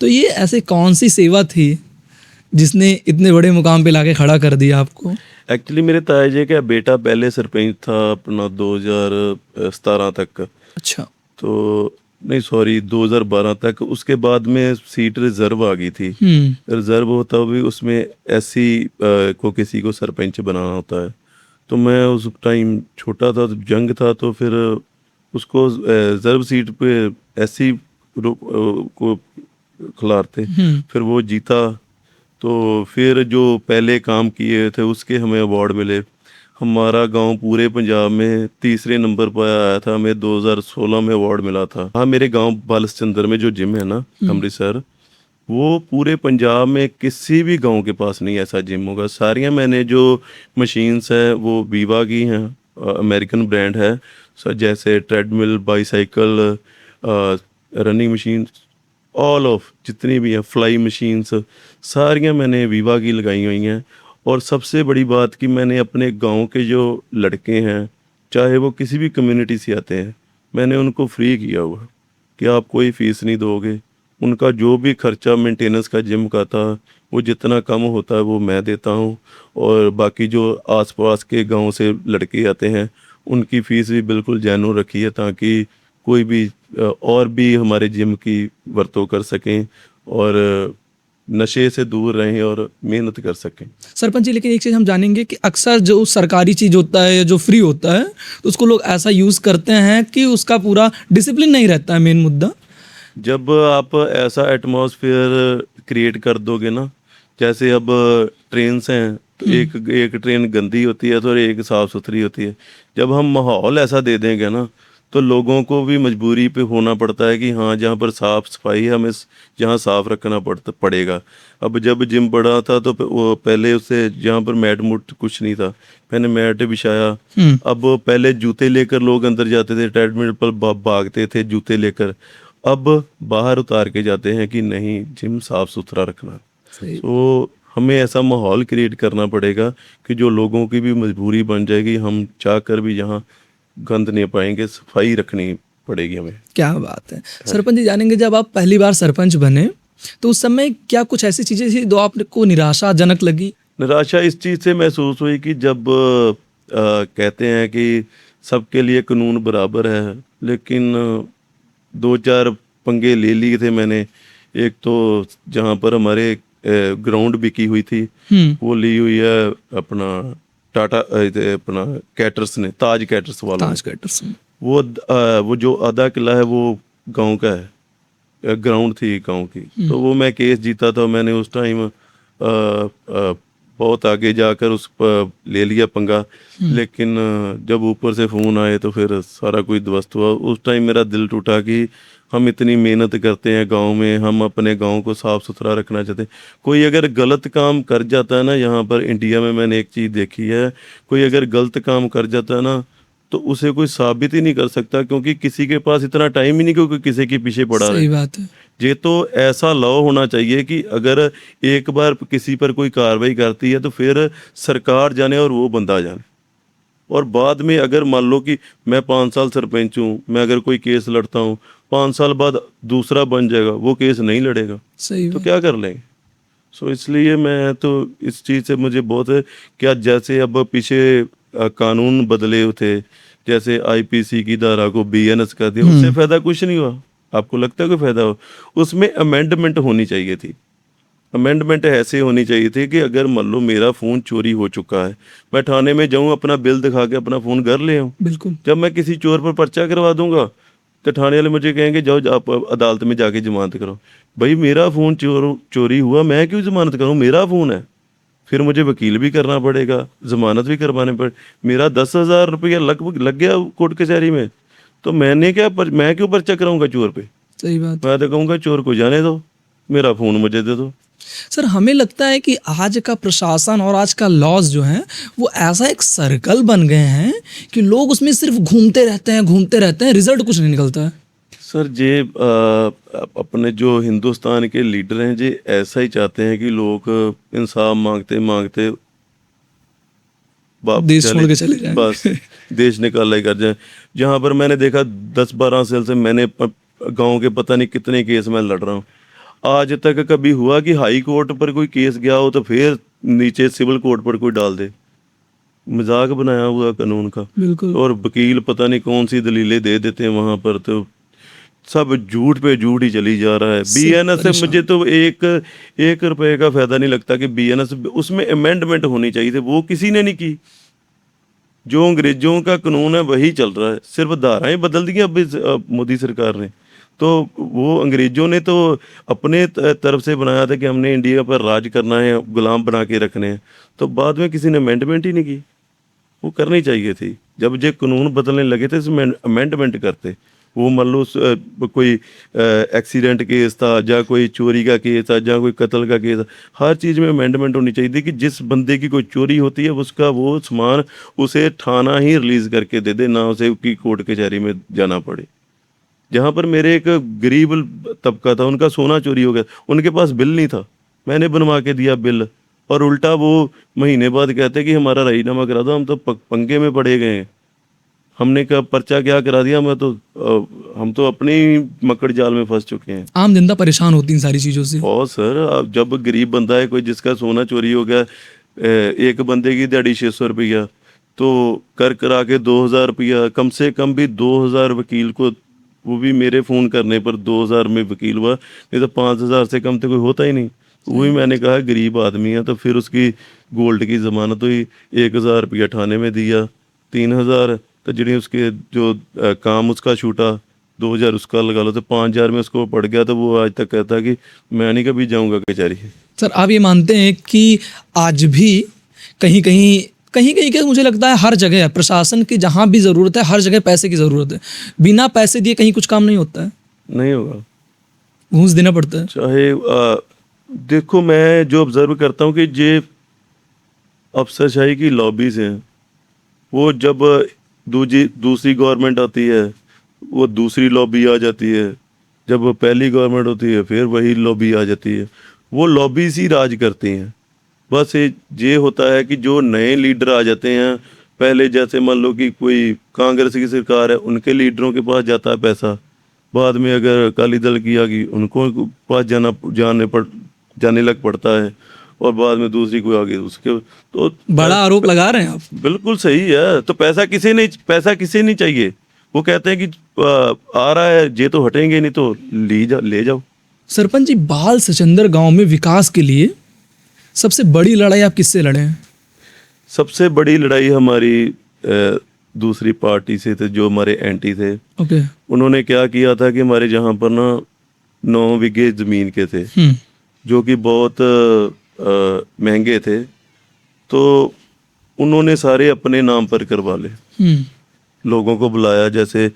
तो ये ऐसे कौन सी सेवा थी जिसने इतने बड़े मुकाम पे लाके खड़ा कर दिया आपको? एक्चुअली मेरे ताया जी का बेटा पहले सरपंच था अपना 2017 तक। अच्छा। तो नहीं, सॉरी, 2012 तक। उसके बाद में सीट रिजर्व आ गई थी। रिजर्व होता भी उसमें एससी को किसी को सरपंच बनाना होता है। तो मैं उस टाइम छोटा था, जंग था, तो फिर उसको रिजर्व सीट पे एससी को खिलाते, फिर वो जीता। तो फिर जो पहले काम किए थे उसके हमें अवार्ड मिले। हमारा गांव पूरे पंजाब में तीसरे नंबर पर आया था, हमें 2016 में अवार्ड मिला था। हाँ, मेरे गांव बालसचंद्र में जो जिम है ना अमृतसर, वो पूरे पंजाब में किसी भी गांव के पास नहीं ऐसा जिम होगा। सारियां मैंने जो मशीन्स है वो वीवा की हैं, अमेरिकन ब्रांड है। जैसे treadmill, bicycle, running machine, all of जितनी भी हैं, फ्लाई मशीन्स, सारियां मैंने वीवा की लगाई हुई हैं। और सबसे बड़ी बात कि मैंने अपने गांव के जो लड़के हैं, चाहे वो किसी भी कम्युनिटी से आते हैं, मैंने उनको फ्री किया हुआ कि आप कोई फ़ीस नहीं दोगे। उनका जो भी खर्चा मेंटेनेंस का जिम का था, वो जितना कम होता है वो मैं देता हूँ। और बाकी जो आसपास के गांव से लड़के आते हैं, उनकी फ़ीस भी बिल्कुल जेन्युइन रखी है, ताकि कोई भी और भी हमारे जिम की वर्तों कर सकें और नशे से दूर रहें और मेहनत कर सकें। सरपंच जी, लेकिन एक चीज़ हम जानेंगे कि अक्सर जो सरकारी चीज़ होता है या जो फ्री होता है, तो उसको लोग ऐसा यूज़ करते हैं कि उसका पूरा डिसिप्लिन नहीं रहता है। मेन मुद्दा जब आप ऐसा एटमॉस्फेयर क्रिएट कर दोगे ना, जैसे अब ट्रेन्स हैं तो एक एक ट्रेन गंदी होती है तो एक साफ़ सुथरी होती है। जब हम माहौल ऐसा दे देंगे ना, तो लोगों को भी मजबूरी पे होना पड़ता है कि हाँ, जहाँ पर साफ़ सफाई है हमें जहाँ साफ़ रखना पड़ेगा। अब जब जिम बड़ा था तो वो पहले उससे जहाँ पर मैट मुट कुछ नहीं था, मैंने मैट बिछाया। अब पहले जूते लेकर लोग अंदर जाते थे, ट्रेडमिल पर भागते थे जूते लेकर। अब बाहर उतार के जाते हैं कि नहीं, जिम साफ सुथरा रखना। सही। तो हमें ऐसा माहौल क्रिएट करना पड़ेगा कि जो लोगों की भी मजबूरी बन जाएगी, हम चाह कर भी यहाँ गंद नहीं पाएंगे, सफाई रखनी पड़ेगी हमें। क्या बात है। सरपंच जी, जानेंगे जब आप पहली बार सरपंच बने तो उस समय क्या कुछ ऐसी चीज़ें थी जो आपको निराशाजनक लगी? निराशा इस चीज़ से महसूस हुई कि जब कहते हैं कि सबके लिए कानून बराबर है, लेकिन दो चार पंगे ले लिए थे मैंने। एक तो जहाँ पर हमारे ग्राउंड बिकी हुई थी, वो ली हुई है अपना टाटा अपना कैटर्स ने, ताज कैटर्स वालों ने। ताज कैटर्स। वो जो आधा किला है वो गांव का है, ग्राउंड थी गांव की। तो वो मैं केस जीता था, मैंने उस टाइम बहुत आगे जाकर उस पर ले लिया पंगा। लेकिन जब ऊपर से फ़ोन आए तो फिर सारा कुछ ध्वस्त हुआ। उस टाइम मेरा दिल टूटा कि हम इतनी मेहनत करते हैं गांव में, हम अपने गांव को साफ़ सुथरा रखना चाहते हैं। कोई अगर गलत काम कर जाता है ना, यहाँ पर इंडिया में मैंने एक चीज़ देखी है, कोई अगर गलत काम कर जाता है ना तो उसे कोई साबित ही नहीं कर सकता, क्योंकि किसी के पास इतना टाइम ही नहीं क्योंकि किसी के पीछे पड़ा रहे। सही बात है। ये तो ऐसा लॉ होना चाहिए कि अगर एक बार किसी पर कोई कार्रवाई करती है तो फिर सरकार जाने और वो बंदा जाने। और बाद में अगर मान लो कि मैं 5 साल सरपंच हूँ, मैं अगर कोई केस लड़ता हूँ, 5 साल बाद दूसरा बन जाएगा, वो केस नहीं लड़ेगा, सही तो बात। क्या कर लेंगे। सो इसलिए मैं तो इस चीज़ से मुझे बहुत क्या, जैसे अब पीछे कानून बदले थे, जैसे आईपीसी की धारा को बीएनएस कर दिया, उससे फ़ायदा कुछ नहीं हुआ। आपको लगता है कोई फ़ायदा हो? उसमें अमेंडमेंट होनी चाहिए थी। अमेंडमेंट ऐसे होनी चाहिए थी कि अगर मान लो मेरा फ़ोन चोरी हो चुका है, मैं थाने में जाऊँ, अपना बिल दिखा के अपना फ़ोन घर ले आऊँ। बिल्कुल। जब मैं किसी चोर पर पर्चा करवा दूंगा तो थाने वाले मुझे कहेंगे जाओ आप अदालत में जाके जमानत करो। भाई, मेरा फ़ोन चोरी हुआ, मैं क्यों जमानत करूँ? मेरा फ़ोन है। फिर मुझे वकील भी करना पड़ेगा, जमानत भी करवाने पड़े। मेरा 10,000 रुपया लग गया कोर्ट कचहरी में, तो मैंने मैं क्यों पर्चा कराऊंगा चोर पे? सही बात। मैं तो कहूँगा चोर को जाने दो, मेरा फ़ोन मुझे दे दो। सर, हमें लगता है कि आज का प्रशासन और आज का लॉज जो है वो ऐसा एक सर्कल बन गए हैं कि लोग उसमें सिर्फ घूमते रहते हैं, रिजल्ट कुछ नहीं निकलता है। सर, ये अपने जो हिंदुस्तान के लीडर हैं, ये ऐसा ही चाहते हैं कि लोग इंसाफ मांगते मांगते देश छोड़ के चले जाएं। बस देश निकाला ही कर जाए। जहाँ पर मैंने देखा 10-12 साल से मैंने गांव के पता नहीं कितने केस मैं लड़ रहा हूँ, आज तक कभी हुआ कि हाई कोर्ट पर कोई केस गया हो तो फिर नीचे सिविल कोर्ट पर कोई डाल दे? मजाक बनाया हुआ कानून का। बिल्कुल। और वकील पता नहीं कौन सी दलीलें दे देते हैं वहां पर, तो सब झूठ पे झूठ ही चली जा रहा है। बीएनएस से मुझे तो एक रुपए का फायदा नहीं लगता कि बीएनएस, उसमें अमेंडमेंट होनी चाहिए थी, वो किसी ने नहीं की। जो अंग्रेजों का कानून है वही चल रहा है, सिर्फ धाराएं बदल दी अब इस मोदी सरकार ने। तो वो अंग्रेजों ने तो अपने तरफ से बनाया था कि हमने इंडिया पर राज करना है, गुलाम बना के रखने हैं, तो बाद में किसी ने अमेंडमेंट ही नहीं की। वो करनी चाहिए थी। जब ये कानून बदलने लगे थे इसमें अमेंडमेंट करते। वो मान लो कोई एक्सीडेंट केस था, या कोई चोरी का केस था, या कोई कत्ल का केस था, हर चीज़ में अमेंडमेंट होनी चाहिए थी कि जिस बंदे की कोई चोरी होती है उसका वो सामान उसे थाना ही रिलीज़ करके दे दे, ना उसे की कोर्ट कचहरी में जाना पड़े। जहाँ पर मेरे एक गरीब तबका था, उनका सोना चोरी हो गया, उनके पास बिल नहीं था, मैंने बनवा के दिया बिल, और उल्टा वो महीने बाद कहते कि हमारा राजीनामा करा दो, हम तो पंगे में पड़े गए हैं। हमने कहा पर्चा क्या करा दिया, हम तो अपने ही मकड़ जाल में फंस चुके हैं। आम जनता परेशान होती इन सारी चीज़ों से। और सर, अब जब गरीब बंदा है कोई, जिसका सोना चोरी हो गया, एक बंदे की दिहाड़ी 600 रुपया, तो कर करा के 2,000 रुपया, कम से कम भी 2,000 वकील को, वो भी मेरे फ़ोन करने पर 2,000 में वकील हुआ, नहीं तो 5,000 से कम तो कोई होता ही नहीं। वही मैंने कहा गरीब आदमी है, तो फिर उसकी गोल्ड की ज़मानत हुई, 1,000 रुपया थाने में दिया, 3,000 तो जिन्हें उसके जो काम उसका छूटा, 2000 उसका लगा लो, तो 5000 में उसको पड़ गया, तो वो आज तक कहता कि मैं नहीं कभी जाऊंगा कचहरी। सर आप ये मानते हैं कि आज भी कहीं कहीं के मुझे लगता है हर जगह है, प्रशासन की जहाँ भी ज़रूरत है हर जगह पैसे की ज़रूरत है, बिना पैसे दिए कहीं कुछ काम नहीं होता है, नहीं होगा, घूस देना पड़ता है। चाहे देखो मैं जो ऑब्जर्व करता हूँ कि ये अफसरशाही की लॉबीज हैं, वो जब दूसरी गवर्नमेंट आती है वो दूसरी लॉबी आ जाती है, जब पहली गवर्नमेंट होती है फिर वही लॉबी आ जाती है, वो लॉबीज ही राज करती हैं। बस ये होता है कि जो नए लीडर आ जाते हैं, पहले जैसे मान लो कि कोई कांग्रेस की सरकार है, उनके लीडरों के पास जाता है पैसा, बाद में अगर अकाली दल की आ गई उनको पास जाने लग पड़ता है, और बाद में दूसरी कोई आ गई उसके, तो बड़ा आरोप लगा रहे हैं आप। बिल्कुल सही है। तो पैसा किसे नहीं चाहिए, वो कहते हैं कि आ रहा है ये तो हटेंगे नहीं, तो ले जाओ। सरपंच जी, बाल सचंदर गांव में विकास के लिए सबसे बड़ी लड़ाई आप किससे लड़े हैं? सबसे बड़ी लड़ाई हमारी दूसरी पार्टी से थे, जो हमारे एंटी थे। ओके। उन्होंने क्या किया था कि हमारे जहाँ पर ना 9 बीघे जमीन के थे, जो कि बहुत महंगे थे, तो उन्होंने सारे अपने नाम पर करवा ले। लोगों को बुलाया, जैसे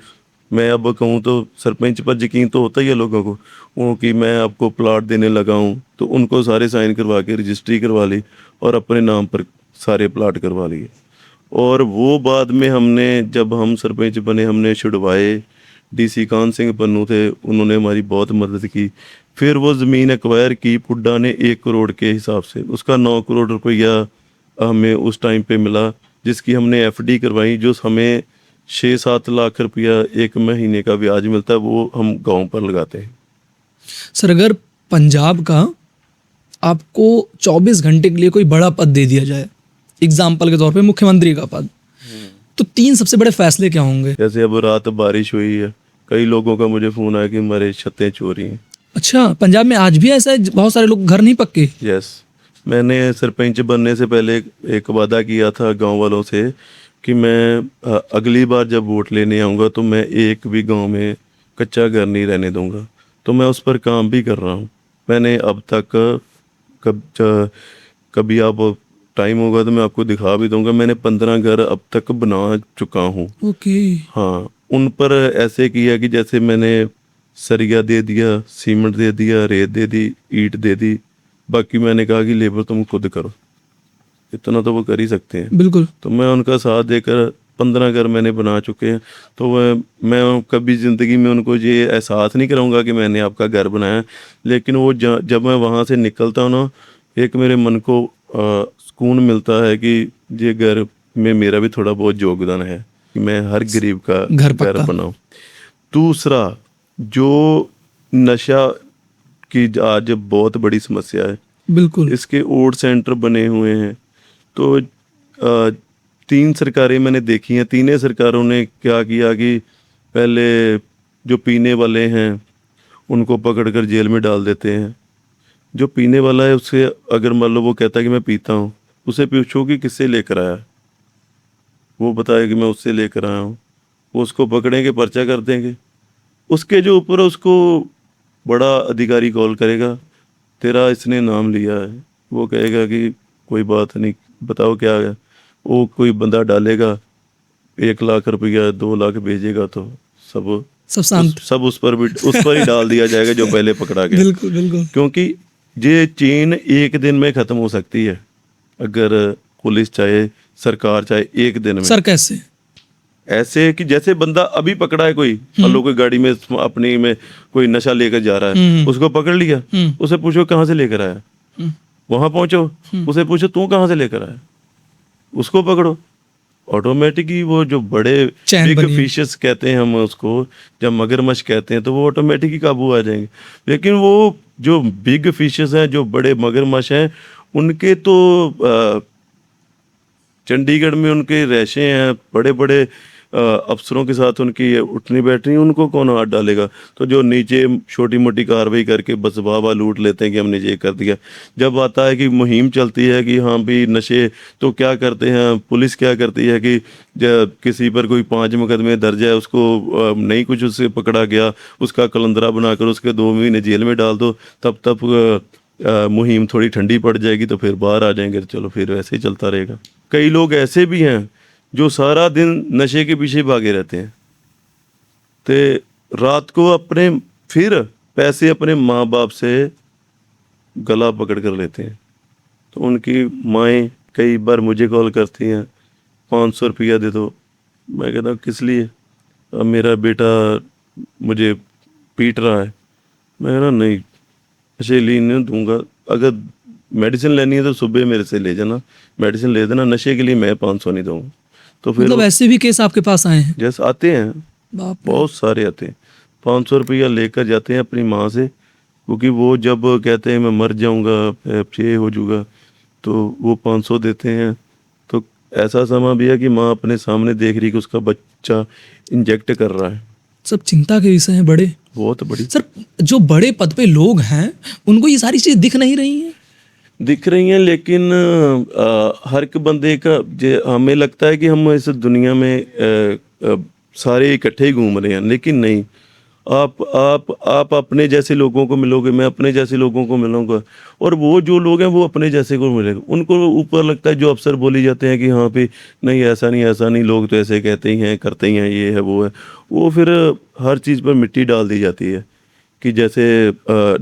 मैं अब कहूँ तो सरपंच पर यकीन तो होता ही है लोगों को, वो कि मैं आपको प्लाट देने लगा हूँ, तो उनको सारे साइन करवा के रजिस्ट्री करवा ली और अपने नाम पर सारे प्लाट करवा लिए। और वो बाद में हमने, जब हम सरपंच बने, हमने छुड़वाए। डीसी कान सिंह पन्नू थे, उन्होंने हमारी बहुत मदद की। फिर वो ज़मीन एक्वायर की पुड्डा ने 1 करोड़ के हिसाब से, उसका 9 करोड़ रुपया हमें उस टाइम पे मिला, जिसकी हमने एफडी करवाई, जो हमें 6-7 लाख रुपया 1 महीने का ब्याज मिलता है, वो हम गांव पर लगाते हैं। सर, अगर पंजाब का आपको 24 घंटे के लिए कोई बड़ा पद दे दिया जाए, एग्जाम्पल के तौर पे मुख्यमंत्री का पद, तो 3 सबसे बड़े फैसले क्या होंगे? जैसे अब रात बारिश हुई है, कई लोगों का मुझे फ़ोन आया कि हमारे छतें चोरी हैं। अच्छा, पंजाब में आज भी ऐसा है, बहुत सारे लोग घर नहीं पक्के? यस, मैंने सरपंच बनने से पहले एक वादा किया था गांव वालों से कि मैं अगली बार जब वोट लेने आऊँगा तो मैं एक भी गांव में कच्चा घर नहीं रहने दूंगा। तो मैं उस पर काम भी कर रहा हूँ। मैंने अब तक कभी आप टाइम होगा तो मैं आपको दिखा भी दूंगा, मैंने 15 घर अब तक बना चुका हूँ। ओके। हाँ, उन पर ऐसे किया कि जैसे मैंने सरिया दे दिया, सीमेंट दे दिया, रेत दे दी, ईंट दे दी, बाकी मैंने कहा कि लेबर तुम खुद करो, इतना तो वो कर ही सकते हैं। बिल्कुल। तो मैं उनका साथ देकर 15 घर मैंने बना चुके हैं। तो मैं कभी ज़िंदगी में उनको ये एहसास नहीं कराऊंगा कि मैंने आपका घर बनाया, लेकिन वो जब मैं वहाँ से निकलता हूँ ना, एक मेरे मन को सुकून मिलता है कि ये घर में मेरा भी थोड़ा बहुत योगदान है कि मैं हर गरीब का घर बनाऊँ। दूसरा, जो नशा की आज बहुत बड़ी समस्या है, बिल्कुल, इसके ओड सेंटर बने हुए हैं। तो 3 सरकारें मैंने देखी हैं, तीनों सरकारों ने क्या किया कि पहले जो पीने वाले हैं उनको पकड़कर जेल में डाल देते हैं। जो पीने वाला है उससे अगर मान लो वो कहता है कि मैं पीता हूँ, उसे पूछो कि किससे लेकर आया, वो बताए कि मैं उससे लेकर आया हूँ, वो उसको पकड़ेंगे, पर्चा कर देंगे। उसके जो ऊपर उसको बड़ा अधिकारी कॉल करेगा, तेरा इसने नाम लिया है, वो कहेगा कि कोई बात नहीं, बताओ क्या है। वो कोई बंदा डालेगा 1 लाख रुपया, 2 लाख भेजेगा, तो सब उस पर ही डाल दिया जाएगा जो पहले पकड़ा गया। बिल्कुल बिल्कुल। क्योंकि ये चेन एक दिन में खत्म हो सकती है, अगर पुलिस चाहे, सरकार चाहे, एक दिन में। सर कैसे? ऐसे कि जैसे बंदा अभी पकड़ा है, कोई मान लो कोई गाड़ी में अपनी में कोई नशा लेकर जा रहा है, उसको पकड़ लिया, उसे पूछो कहाँ से लेकर आया, वहां पहुंचो, उसे पूछो तू कहाँ से लेकर आया, उसको पकड़ो। ऑटोमेटिकली वो जो बड़े बिग फिशेस कहते हैं हम उसको, जब मगरमच्छ कहते हैं, तो वो ऑटोमेटिकली काबू आ जाएंगे। लेकिन वो जो बिग फिशेस हैं, जो बड़े मगरमच्छ हैं, उनके तो चंडीगढ़ में उनके रेशे हैं, बड़े बड़े अफसरों के साथ उनकी उठनी बैठनी, उनको कौन हाथ डालेगा। तो जो नीचे छोटी मोटी कार्रवाई करके बस वाह लूट लेते हैं कि हमने ये कर दिया। जब आता है कि मुहिम चलती है कि हाँ भी नशे, तो क्या करते हैं पुलिस, क्या करती है कि जब किसी पर कोई 5 मुकदमे दर्ज है, उसको नहीं कुछ उससे पकड़ा गया, उसका कलंदरा बनाकर उसके 2 महीने जेल में डाल दो, तब मुहिम थोड़ी ठंडी पड़ जाएगी तो फिर बाहर आ जाएंगे, तो चलो फिर वैसे ही चलता रहेगा। कई लोग ऐसे भी हैं जो सारा दिन नशे के पीछे भागे रहते हैं, तो रात को अपने फिर पैसे अपने माँ बाप से गला पकड़ कर लेते हैं। तो उनकी माएँ कई बार मुझे कॉल करती हैं, 500 रुपया दे दो। मैं कहता हूँ किस लिए? अब मेरा बेटा मुझे पीट रहा है। मैं कहता नहीं, ऐसे लिए नहीं दूंगा। अगर मेडिसिन लेनी है तो सुबह मेरे से ले जाना, मेडिसिन ले देना, नशे के लिए मैं 500 नहीं दूंगा। तो फिर मतलब ऐसे भी केस आपके पास आए हैं? जैसे आते हैं, बाप रे। बहुत सारे आते हैं, 500 रुपया लेकर जाते हैं अपनी माँ से, क्योंकि वो जब कहते हैं मैं मर जाऊंगा, ये हो जाऊंगा, तो वो 500 देते हैं। तो ऐसा समय भी है कि माँ अपने सामने देख रही कि उसका बच्चा इंजेक्ट कर रहा है। सब चिंता के विषय हैं बड़े। बहुत बड़ी सर, जो बड़े पद पे लोग हैं उनको ये सारी चीज़ दिख नहीं रही हैं? दिख रही हैं, लेकिन हर एक बंदे का हमें लगता है कि हम इस दुनिया में सारे इकट्ठे ही घूम रहे हैं, लेकिन नहीं। आप अपने जैसे लोगों को मिलोगे, मैं अपने जैसे लोगों को मिलूंगा, और वो जो लोग हैं वो अपने जैसे को मिलेगा। उनको ऊपर लगता है जो अफसर बोली जाते हैं कि हाँ पे नहीं ऐसा नहीं, ऐसा नहीं, लोग तो ऐसे कहते ही हैं, करते ही हैं, ये है वो है। वो फिर हर चीज़ पर मिट्टी डाल दी जाती है कि जैसे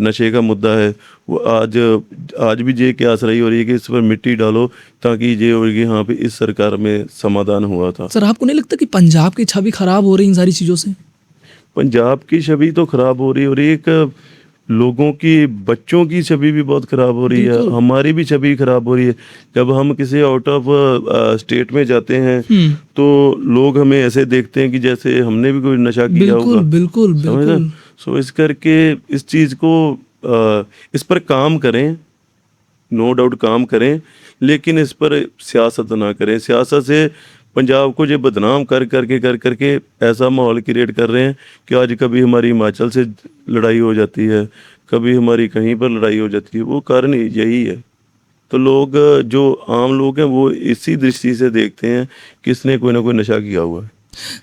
नशे का मुद्दा है, वो आज भी ये क्या रही हो रही है कि इस पर मिट्टी डालो ताकि ये हो कि हाँ पे इस सरकार में समाधान हुआ था। सर, आपको नहीं लगता कि पंजाब की छवि खराब हो रही इन सारी चीज़ों से? पंजाब की छवि तो खराब हो रही है, और एक लोगों की, बच्चों की छवि भी बहुत खराब हो रही है, बिल्कुल। हमारी भी छवि खराब हो रही है। जब हम किसी आउट ऑफ स्टेट में जाते हैं तो लोग हमें ऐसे देखते हैं कि जैसे हमने भी कोई नशा किया होगा। बिल्कुल बिल्कुल समझना? बिल्कुल। सो इस करके इस चीज़ को इस पर काम करें, नो डाउट काम करें, लेकिन इस पर सियासत ना करें। सियासत से पंजाब को जो बदनाम कर करके ऐसा माहौल क्रिएट कर रहे हैं कि आज कभी हमारी हिमाचल से लड़ाई हो जाती है, कभी हमारी कहीं पर लड़ाई हो जाती है। वो कारण यही है। तो लोग, जो आम लोग हैं, वो इसी दृष्टि से देखते हैं कि इसने कोई ना कोई नशा किया हुआ है।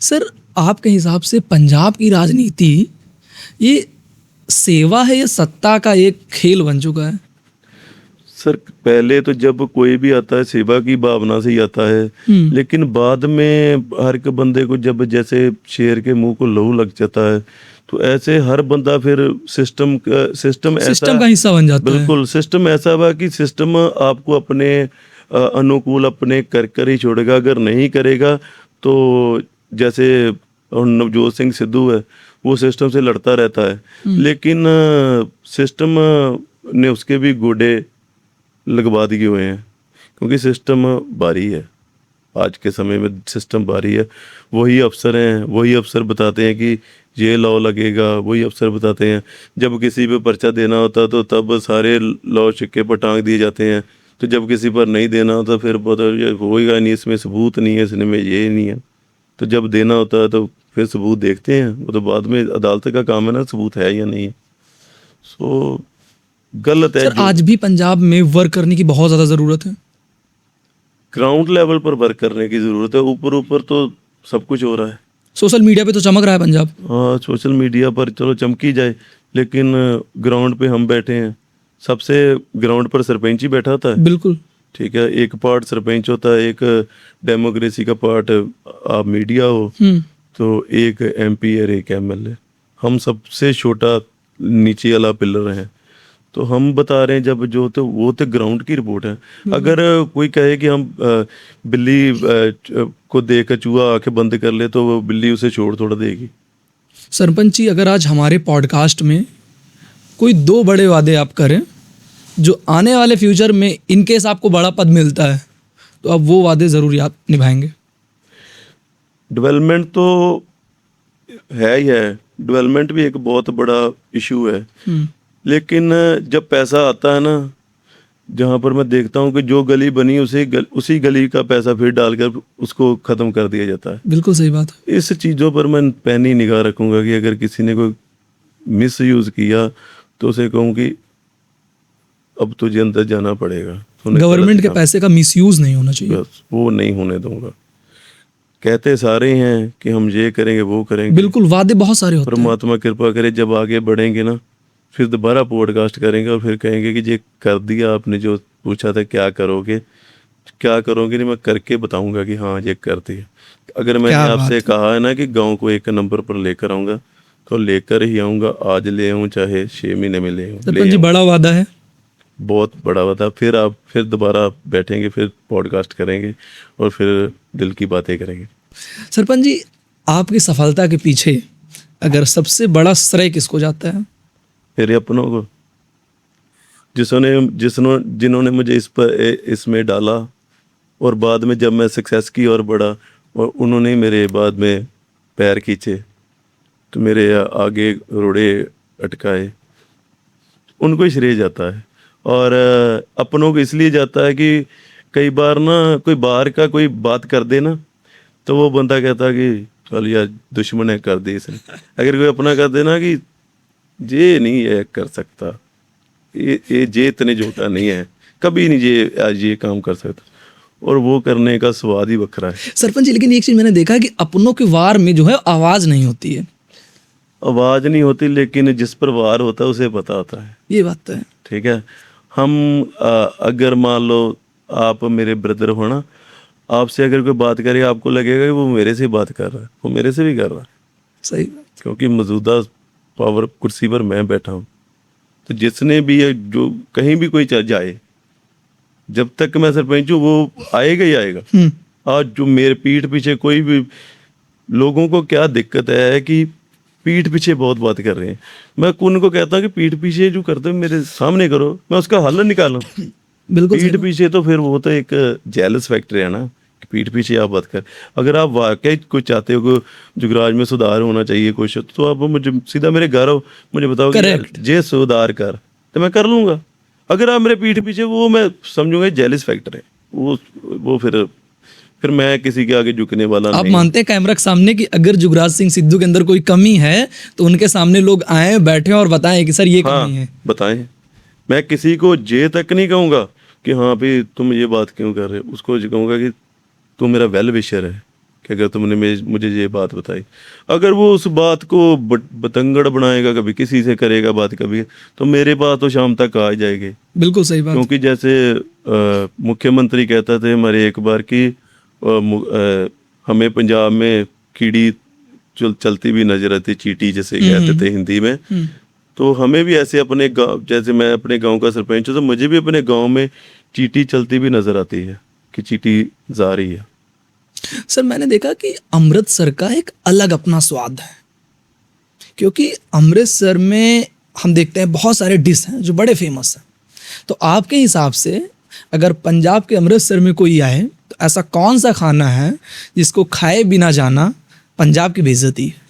सर, आपके हिसाब से पंजाब की राजनीति ये सेवा है या सत्ता का एक खेल बन चुका है? सर, पहले तो जब कोई भी आता है सेवा की भावना से ही आता है, लेकिन बाद में हर एक बंदे को जब जैसे शेर के मुंह को लहू लग जाता है, तो ऐसे हर बंदा फिर सिस्टम सिस्टम का हिस्सा बन जाता है। बिल्कुल, सिस्टम ऐसा हुआ कि सिस्टम आपको अपने अनुकूल अपने कर ही छोड़ेगा। अगर नहीं करेगा तो जैसे नवजोत सिंह सिद्धू है, वो सिस्टम से लड़ता रहता है, लेकिन सिस्टम ने उसके भी गोडे लगवा दिए हुए हैं, क्योंकि सिस्टम बारी है। आज के समय में सिस्टम बारी है। वही अफसर हैं, वही अफसर बताते हैं कि ये लॉ लगेगा, वही अफसर बताते हैं। जब किसी पे पर्चा देना होता तो तब सारे लॉ छिक्के पर टांग दिए जाते हैं। तो जब किसी पर नहीं देना होता फिर होएगा नहीं, इसमें सबूत नहीं है, इसमें ये नहीं है। तो जब देना होता है तो फिर सबूत देखते हैं, वो तो बाद में अदालत का काम है ना, सबूत है या नहीं है। सो गलत है। सर, आज भी पंजाब में वर्क करने की बहुत ज़्यादा ज़रूरत है। ग्राउंड लेवल पर वर्क करने की ज़रूरत है। ऊपर ऊपर तो सब कुछ हो रहा है। सोशल मीडिया पे तो चमक रहा है पंजाब। हाँ, सोशल मीडिया पर चलो चमकी जाए, लेकिन ग्राउंड पे हम बैठे हैं। सबसे ग्राउंड पर सरपंच ही बैठा होता है। बिल्कुल। ठीक है, एक पार्ट सरपंच होता है, एक डेमोक्रेसी का पार्ट आप मीडिया हो, तो एक MP और एक MLA। हम सबसे छोटा नीचे वाला पिलर हैं। तो हम बता रहे हैं जब जो, तो वो तो ग्राउंड की रिपोर्ट है। अगर कोई कहे कि हम बिल्ली को देख कर चूहा आंखें बंद कर ले, तो वो बिल्ली उसे छोड़ थोड़ा देगी। सरपंच जी, अगर आज हमारे पॉडकास्ट में कोई 2 बड़े वादे आप करें जो आने वाले फ्यूचर में इनकेस आपको बड़ा पद मिलता है, तो आप वो वादे ज़रूर याद निभाएंगे? डेवलपमेंट तो है ही है, डेवलपमेंट भी एक बहुत बड़ा इशू है। लेकिन जब पैसा आता है ना, जहाँ पर मैं देखता हूँ कि जो गली बनी उसी गली का पैसा फिर डालकर उसको ख़त्म कर दिया जाता है। बिल्कुल सही बात है। इस चीज़ों पर मैं पैनी निगाह रखूँगा कि अगर किसी ने कोई मिस यूज़ किया तो उसे कहूँ कि अब तुझे अंदर जाना पड़ेगा, तूने गवर्नमेंट गलत के काम- पैसे का मिसयूज नहीं होना चाहिए। बस वो नहीं होने दूंगा। कहते सारे हैं कि हम ये करेंगे वो करेंगे, बिल्कुल, वादे बहुत सारे होते हैं। परमात्मा कृपा करे जब आगे बढ़ेंगे ना फिर दोबारा पॉडकास्ट करेंगे और फिर कहेंगे कि ये कर दिया आपने जो पूछा था, क्या करोगे नहीं, मैं करके बताऊंगा कि हाँ ये कर दिया। अगर मैंने क्या बात आपसे है। कहा है ना कि गांव को 1 नंबर पर लेकर आऊंगा तो लेकर ही आऊंगा। आज ले आऊं चाहे 6 महीने में ले सरपंच जी, आऊं। बड़ा वादा है। बहुत बड़ा वादा। फिर दोबारा बैठेंगे, फिर पॉडकास्ट करेंगे और फिर दिल की बातें करेंगे। सरपंच जी, आपकी सफलता के पीछे अगर सबसे बड़ा श्रेय किसको जाता है? मेरे अपनों को, जिन्होंने मुझे इसमें डाला और बाद में जब मैं सक्सेस की और बढ़ा और उन्होंने मेरे बाद में पैर खींचे तो मेरे आगे रोड़े अटकाए, उनको ही श्रेय जाता है। और अपनों को इसलिए जाता है कि कई बार ना कोई बाहर का कोई बात कर दे ना तो वो बंदा कहता कि चल यार दुश्मन है, कर दे इसने। अगर कोई अपना कर दे ना कि ये नहीं है कर सकता, ये इतने झूठा नहीं है, कभी नहीं ये काम कर सकता, और वो करने का स्वाद ही बखरा है। सरपंच जी, लेकिन एक चीज मैंने देखा है कि अपनों के वार में जो है आवाज नहीं होती है। आवाज नहीं होती, लेकिन जिस पर वार होता है उसे पता होता है। ये बात तो है। ठीक है। हम अगर मान लो आप मेरे ब्रदर हो ना, आपसे अगर कोई बात करे आपको लगेगा कि वो मेरे से बात कर रहा है, वो मेरे से भी कर रहा है, सही बात। क्योंकि मौजूदा पावर कुर्सी पर मैं बैठा हूँ। तो जिसने भी जो कहीं भी कोई चल जाए, जब तक मैं सरपंच हूँ वो आएगा ही आएगा। आज जो मेरे पीठ पीछे कोई भी, लोगों को क्या दिक्कत है कि पीठ पीछे बहुत बात कर रहे हैं। मैं उनको कहता हूँ कि पीठ पीछे जो करते हो मेरे सामने करो, मैं उसका हल निकालूं। बिल्कुल सही पीठ पीछे तो फिर वो तो एक जेलस फैक्टर है ना कि पीठ पीछे आप बात कर। अगर आप वाकई कुछ चाहते हो कि जुगराज में सुधार होना चाहिए कुछ, तो आप मुझे सीधा मेरे घर आओ, मुझे बताओ कि यार ये सुधार कर, तो मैं कर लूंगा। अगर आप मेरे पीठ पीछे, वो मैं समझूंगा जेलस फैक्टर है, वो फिर मैं किसी के आगे झुकने वाला आप नहीं। मानते हैं कैमरा के सामने कि अगर जुगराज सिंह सिद्धू के अंदर कोई कमी है तो उनके सामने लोग आए बैठे और बताएं कि सर ये हाँ, कमी है? बताएं। मैं किसी को जे तक नहीं कहूंगा कि हाँ भाई तुम ये बात क्यों कर रहे हो, उसको कहूंगा कि तू मेरा वेल विशर है कि अगर तुमने मुझे ये बात बताई। अगर वो उस बात को बतंगड़ बनाएगा, कभी किसी से करेगा बात कभी, तो मेरे पास तो शाम तक आ जाएगी। बिल्कुल सही बात। क्योंकि जैसे मुख्यमंत्री कहता थे हमारे एक बार की हमें पंजाब में कीड़ी चलती भी नजर आती, चीटी जैसे कहते थे हिंदी में। तो हमें भी ऐसे अपने गाँव, जैसे मैं अपने गांव का सरपंच हूँ, तो मुझे भी अपने गांव में चीटी चलती भी नजर आती है कि चीटी जा रही है। सर, मैंने देखा कि अमृतसर का एक अलग अपना स्वाद है, क्योंकि अमृतसर में हम देखते हैं बहुत सारे डिश हैं जो बड़े फेमस हैं। तो आपके हिसाब से अगर पंजाब के अमृतसर में कोई आए तो ऐसा कौन सा खाना है जिसको खाए बिना जाना पंजाब की बेइज्जती है?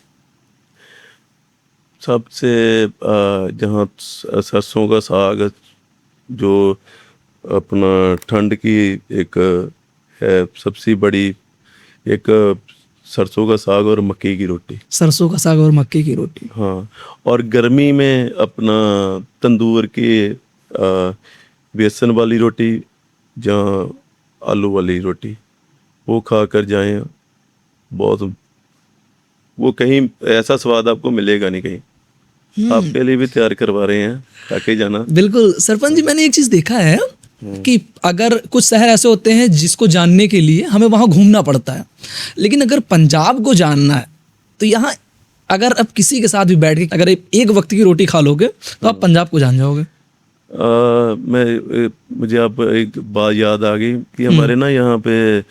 सबसे जहाँ सरसों का साग, जो अपना ठंड की एक है सबसे बड़ी, एक सरसों का साग और मक्की की रोटी। सरसों का साग और मक्के की रोटी। हाँ, और गर्मी में अपना तंदूर की बेसन वाली रोटी या आलू वाली रोटी, वो खा कर जाएं, बहुत, वो कहीं ऐसा स्वाद आपको मिलेगा नहीं कहीं। आपके लिए भी तैयार करवा रहे हैं, ताकि जाना। बिल्कुल सरपंच जी, मैंने एक चीज देखा है कि अगर कुछ शहर ऐसे होते हैं जिसको जानने के लिए हमें वहां घूमना पड़ता है, लेकिन अगर पंजाब को जानना है तो यहाँ अगर आप किसी के साथ भी बैठ के अगर एक वक्त की रोटी खा लोगे तो आप पंजाब को जान जाओगे। मुझे आप एक बात याद आ गई कि हमारे ना यहाँ पे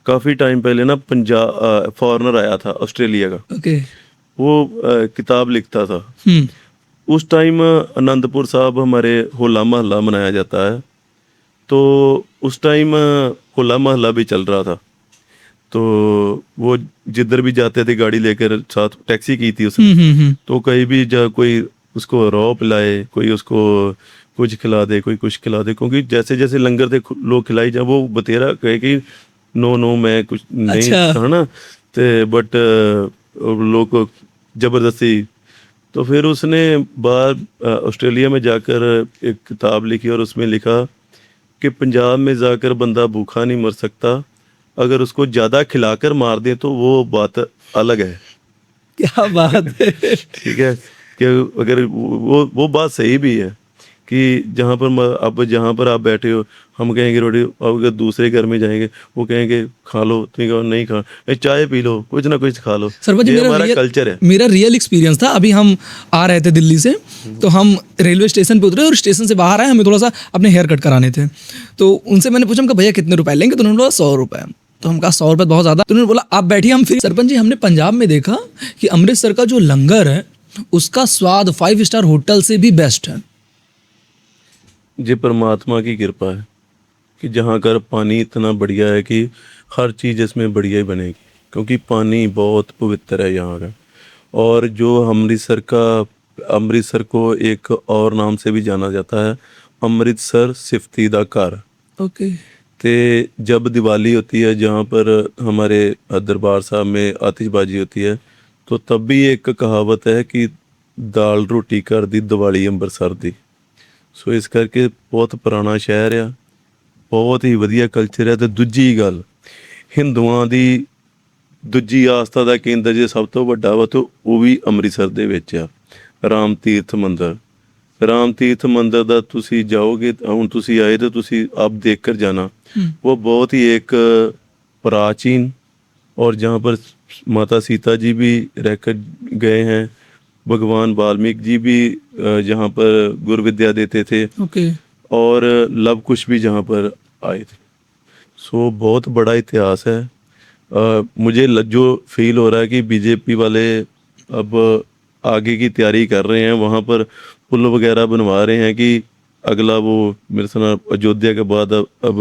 काफ़ी टाइम पहले ना पंजाब फॉरेनर आया था ऑस्ट्रेलिया का। ओके। वो किताब लिखता था। उस टाइम आनंदपुर साहब हमारे होला महल्ला मनाया जाता है, तो उस टाइम होला महल्ला भी चल रहा था। तो वो जिधर भी जाते थे गाड़ी लेकर, साथ टैक्सी की थी उसने, तो कहीं भी कोई उसको रौ पिलाए, कोई उसको कुछ खिला दे, कोई कुछ खिला दे, क्योंकि जैसे जैसे लंगर दे लोग खिलाई जा, वो बतेरा कहे कि नो मैं कुछ नहीं अच्छा। खाना, ते बट लोग को जबरदस्ती। तो फिर उसने बाहर ऑस्ट्रेलिया में जाकर एक किताब लिखी और उसमें लिखा कि पंजाब में जाकर बंदा भूखा नहीं मर सकता, अगर उसको ज़्यादा खिलाकर मार दें तो वो बात अलग है। क्या बात है। ठीक है, कि अगर वो बात सही भी है कि जहाँ पर अब जहाँ पर आप बैठे हो, हम कहेंगे रोटी, अब अगर दूसरे घर में जाएंगे वो कहेंगे खा लो, तुम कहो नहीं खा, चाय पी लो, कुछ ना कुछ खा लो। सरपंच जी, ये हमारा कल्चर है। मेरा रियल एक्सपीरियंस था। अभी हम आ रहे थे दिल्ली से, तो हम रेलवे स्टेशन पे उतरे और स्टेशन से बाहर आए, हमें थोड़ा सा अपने हेयर कट कराने थे। तो उनसे मैंने पूछा, हमका भैया कितने रुपए लेंगे? तो उन्होंने बोला 100 रुपये। तो हम कहा 100 रुपये बहुत ज़्यादा। तो उन्होंने बोला आप बैठिए, हम फिर। सरपंच जी, हमने पंजाब में देखा कि अमृतसर का जो लंगर है उसका स्वाद 5 स्टार होटल से भी बेस्ट है। ये परमात्मा की कृपा है कि जहाँ का पानी इतना बढ़िया है कि हर चीज़ इसमें बढ़िया ही बनेगी, क्योंकि पानी बहुत पवित्र है यहाँ का। और जो अमृतसर को एक और नाम से भी जाना जाता है, अमृतसर सिफ्ती दा घर। ओके। ते जब दिवाली होती है, जहाँ पर हमारे दरबार साहब में आतिशबाजी होती है, तो तब भी एक कहावत है कि दाल रोटी घर दी, दिवाली अंबरसर दी। सो इस करके बहुत ਪੁਰਾਣਾ ਸ਼ਹਿਰ ਆ, ਬਹੁਤ ਹੀ ਵਧੀਆ ਕਲਚਰ ਹੈ। ਤੇ ਦੂਜੀ ਗੱਲ, ਹਿੰਦੂਆਂ ਦੀ ਦੂਜੀ ਆਸਥਾ ਦਾ ਕੇਂਦਰ ਜੇ ਸਭ ਤੋਂ ਵੱਡਾ ਵਾ, ਤੇ ਉਹ ਵੀ ਅੰਮ੍ਰਿਤਸਰ ਦੇ ਵਿੱਚ ਆ, ਰਾਮ ਤੀਰਥ ਮੰਦਰ। ਰਾਮ ਤੀਰਥ ਮੰਦਰ ਦਾ ਤੁਸੀਂ ਜਾਓਗੇ, ਹੁਣ ਤੁਸੀਂ ਆਏ तो ਤੁਸੀਂ आप देख कर जाना, वो बहुत ही एक प्राचीन, और जहाँ पर माता सीता जी भी रहकर गए हैं, भगवान वाल्मीकि जी भी जहाँ पर गुरु विद्या देते थे, ओके। और लव कुश भी जहाँ पर आए थे। सो बहुत बड़ा इतिहास है। मुझे जो फील हो रहा है कि बीजेपी वाले अब आगे की तैयारी कर रहे हैं, वहाँ पर पुल वगैरह बनवा रहे हैं कि अगला वो मेरे से अयोध्या के बाद अब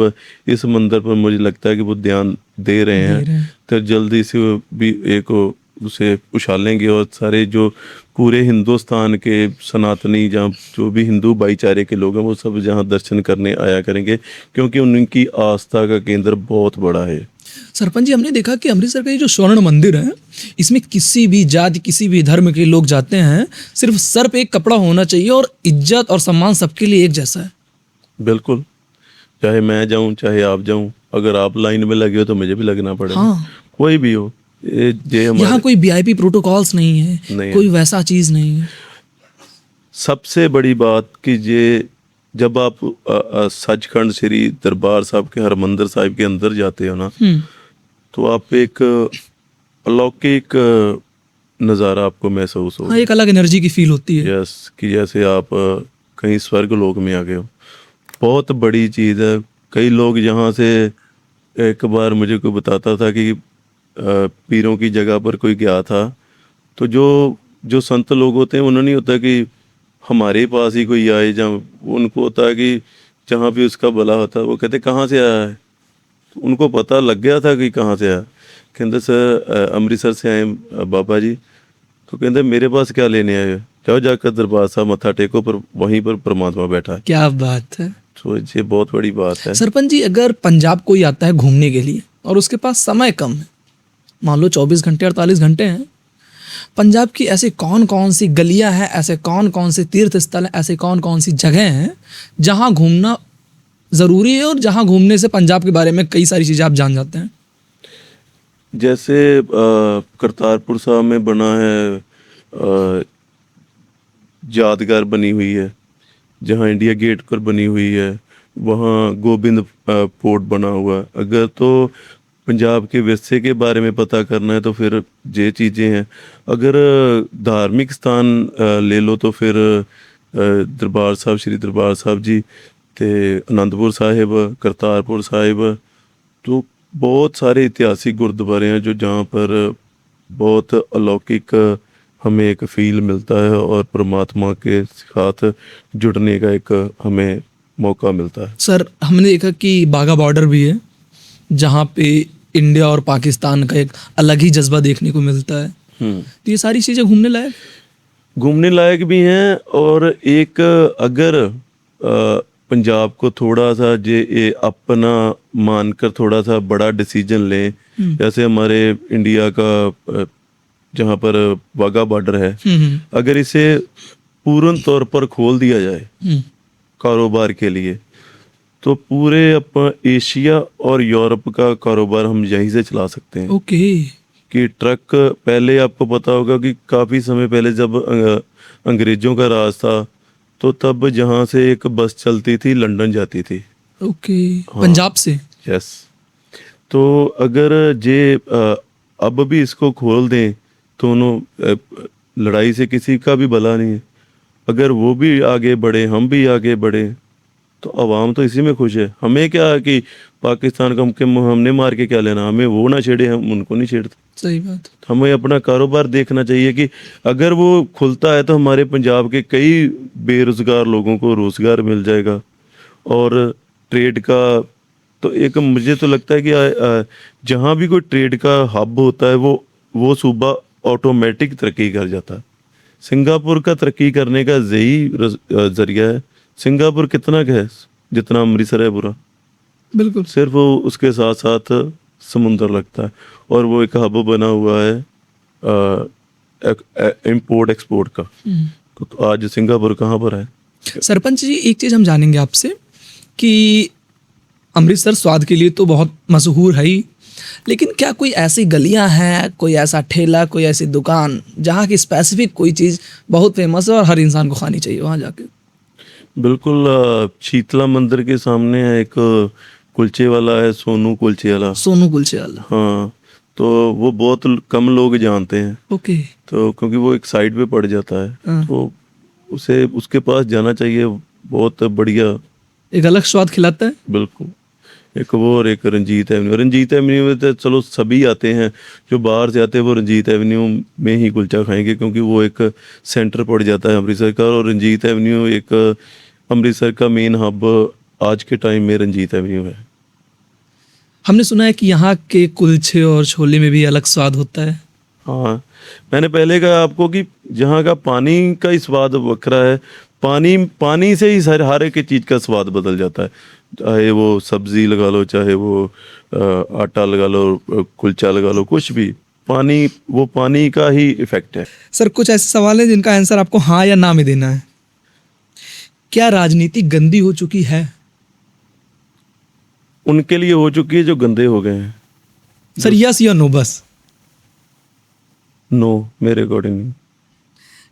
इस मंदिर पर मुझे लगता है कि वो ध्यान दे रहे हैं। तो जल्दी से भी एक उसे उछालेंगे, और सारे जो पूरे हिंदुस्तान के सनातनी, जहाँ जो भी हिंदू भाईचारे के लोग हैं, वो सब जहाँ दर्शन करने आया करेंगे, क्योंकि उनकी आस्था का केंद्र बहुत बड़ा है। सरपंच जी, हमने देखा कि अमृतसर का ये जो स्वर्ण मंदिर है, इसमें किसी भी जाति, किसी भी धर्म के लोग जाते हैं, सिर्फ सर पे एक कपड़ा होना चाहिए और इज्जत और सम्मान सबके लिए एक जैसा है। बिल्कुल, चाहे मैं जाऊं चाहे आप जाऊं, अगर आप लाइन में लगे हो तो मुझे भी लगना पड़ेगा। हाँ। कोई भी हो, यहाँ कोई वीआईपी प्रोटोकॉल्स नहीं है, कोई वैसा चीज नहीं है। सबसे बड़ी बात कि ये जब आप सचखंड श्री दरबार साहब के हरमंदिर साहिब के अंदर जाते हो ना, तो आप एक अलौकिक नज़ारा आपको महसूस हो। हाँ, एक अलग एनर्जी की फील होती है। यस, कि जैसे आप कहीं स्वर्ग लोक में आ गए हो। बहुत बड़ी चीज़ है। कई लोग यहाँ से, एक बार मुझे कोई बताता था कि पीरों की जगह पर कोई गया था, तो जो संत लोग होते हैं, उन्होंने नहीं होता कि हमारे पास ही कोई आए, जहाँ उनको होता है कि जहाँ भी उसका भला होता है, वो कहते कहाँ से आया है। तो उनको पता लग गया था कि कहाँ से आया। कहते सर अमृतसर से आए बाबा जी। तो कहते मेरे पास क्या लेने आए, जाओ जाकर दरबार साहब मत्था टेको, पर वहीं पर परमात्मा बैठा है। क्या बात है। तो ये बहुत बड़ी बात है। सरपंच जी, अगर पंजाब कोई आता है घूमने के लिए और उसके पास समय कम है, मान लो 24 घंटे 48 घंटे हैं, पंजाब की ऐसी कौन कौन सी गलियां हैं, ऐसे कौन कौन से तीर्थ स्थल हैं, ऐसे कौन कौन सी जगह हैं जहां घूमना ज़रूरी है और जहां घूमने से पंजाब के बारे में कई सारी चीज़ें आप जान जाते हैं? जैसे करतारपुर साहब में बना है यादगार बनी हुई है, जहाँ इंडिया गेट पर बनी हुई है, वहाँ गोबिंद फोर्ट बना हुआ है। अगर तो पंजाब के विरसे के बारे में पता करना है तो फिर ये चीज़ें हैं। अगर धार्मिक स्थान ले लो तो फिर दरबार साहब, श्री दरबार साहब जी, ते आनंदपुर साहिब, करतारपुर साहिब, तो बहुत सारे ऐतिहासिक गुरुद्वारे हैं जो जहाँ पर बहुत अलौकिक हमें एक फील मिलता है और परमात्मा के साथ जुड़ने का एक हमें मौका मिलता है। सर, हमने देखा कि बाघा बॉर्डर भी है जहाँ पे इंडिया और पाकिस्तान का एक अलग ही जज्बा देखने को मिलता है। तो ये सारी चीज़ें घूमने लायक भी हैं। और एक अगर पंजाब को थोड़ा सा ये अपना मानकर थोड़ा सा बड़ा डिसीजन लें, जैसे हमारे इंडिया का जहाँ पर वाघा बॉर्डर है, अगर इसे पूर्ण तौर पर खोल दिया जाए कारोबार के लिए, तो पूरे एशिया और यूरोप का कारोबार हम यहीं से चला सकते हैं। ओके। कि ट्रक, पहले आपको पता होगा कि काफ़ी समय पहले जब अंग्रेज़ों का राज था, तो तब जहाँ से एक बस चलती थी लंदन जाती थी। ओके। पंजाब से। यस। तो अगर अब भी इसको खोल दें, दोनों लड़ाई से किसी का भी भला नहीं है। अगर वो भी आगे बढ़े, हम भी आगे बढ़े, तो अवाम तो इसी में खुश है। हमें क्या है कि पाकिस्तान का हमने मार के क्या लेना, हमें वो ना छेड़े, हम उनको नहीं छेड़ते। सही बात। हमें अपना कारोबार देखना चाहिए कि अगर वो खुलता है तो हमारे पंजाब के कई बेरोजगार लोगों को रोजगार मिल जाएगा। और ट्रेड का तो एक, मुझे तो लगता है कि जहाँ भी कोई ट्रेड का हब होता है वो सूबा ऑटोमेटिक तरक्की कर जाता है। सिंगापुर का तरक्की करने का यही जरिया है। सिंगापुर कितना का है जितना अमृतसर है पूरा, बिल्कुल। सिर्फ वो उसके साथ साथ समुंदर लगता है, और वो एक हब बना हुआ है इंपोर्ट एक्सपोर्ट का। तो आज सिंगापुर कहाँ पर है? सरपंच जी, एक चीज़ हम जानेंगे आपसे कि अमृतसर स्वाद के लिए तो बहुत मशहूर है ही, लेकिन क्या कोई ऐसी गलियां हैं, कोई ऐसा ठेला, कोई ऐसी दुकान जहाँ की स्पेसिफिक कोई चीज़ बहुत फेमस है और हर इंसान को खानी चाहिए वहाँ जाके? बिल्कुल। शीतला मंदिर के सामने एक कुलचे वाला है, सोनू कुलचे वाला। सोनू कुलचे वाला। हाँ, तो वो बहुत कम लोग जानते हैं। ओके। तो क्योंकि वो एक साइड पे पड़ जाता है, तो उसके पास जाना चाहिए। बहुत बढ़िया, एक अलग स्वाद खिलाता है। बिल्कुल। एक वो और एक रंजीत एवेन्यू में तो चलो सभी आते हैं, जो बाहर से आते हैं वो रंजीत एवेन्यू में ही कुलचा खाएंगे, क्योंकि वो एक सेंटर पड़ जाता है अमृतसर का। और रंजीत एवेन्यू एक अमृतसर का मेन हब आज के टाइम में रंजीत एवेन्यू है। हमने सुना है कि यहाँ के कुलचे और छोले में भी अलग स्वाद होता है। हाँ, मैंने पहले कहा आपको कि जहाँ का पानी का ही स्वाद वखरा है। पानी से ही हर एक चीज़ का स्वाद बदल जाता है, चाहे वो सब्जी लगा लो, चाहे वो आटा लगा लो, कुलचा लगा लो, कुछ भी। वो पानी का ही इफेक्ट है। सर, कुछ ऐसे सवाल हैं जिनका आंसर आपको हाँ या ना में देना है। क्या राजनीति गंदी हो चुकी है? उनके लिए हो चुकी है जो गंदे हो गए हैं। सर, यस या नो बस? नो, मेरे अकॉर्डिंग।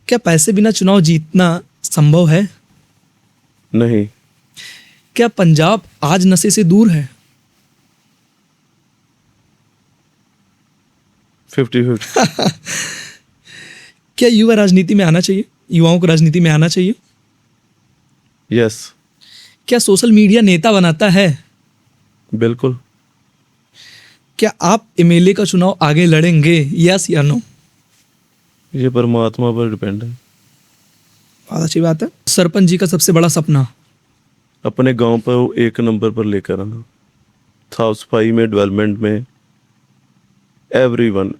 क्या पैसे बिना चुनाव जीतना संभव है? नहीं। क्या पंजाब आज नशे से दूर है? 50-50। क्या युवा राजनीति में आना चाहिए? युवाओं को राजनीति में आना चाहिए? यस। क्या सोशल मीडिया नेता बनाता है? बिल्कुल। क्या आप एमएलए का चुनाव आगे लड़ेंगे, यस या नो? ये परमात्मा पर डिपेंड है। बहुत अच्छी बात है। सरपंच जी का सबसे बड़ा सपना? अपने गांव पर 1 नंबर पर लेकर आना, साफ सफाई में, डेवलपमेंट में, एवरीवन।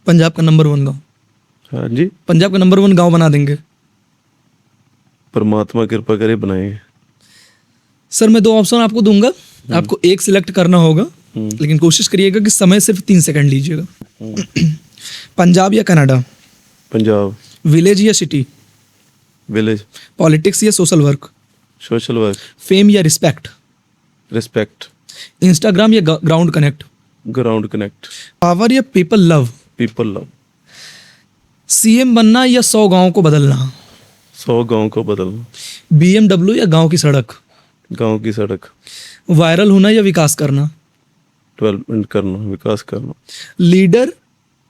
पंजाब का नंबर 1 गाँव? हाँ जी, पंजाब का नंबर 1 गाँव बना देंगे? परमात्मा कृपा करे बनाए। सर, मैं 2 ऑप्शन आपको दूंगा, आपको एक सिलेक्ट करना होगा, लेकिन कोशिश करिएगा कि समय सिर्फ 3 सेकंड लीजिएगा। पंजाब या कनाडा? पंजाब। विलेज या सिटी? विलेज। पॉलिटिक्स या social work? Social work. Fame या रिस्पेक्ट? रिस्पेक्ट। इंस्टाग्राम या ground connect? Ground connect. Power या people love? People love. CM बनना या 100 गाँव को बदलना? 100 गांव को बदलना। बीएमडब्ल्यू या गांव की सड़क? गांव की सड़क। वायरल होना या विकास करना? डेवलपमेंट करना, विकास करना। लीडर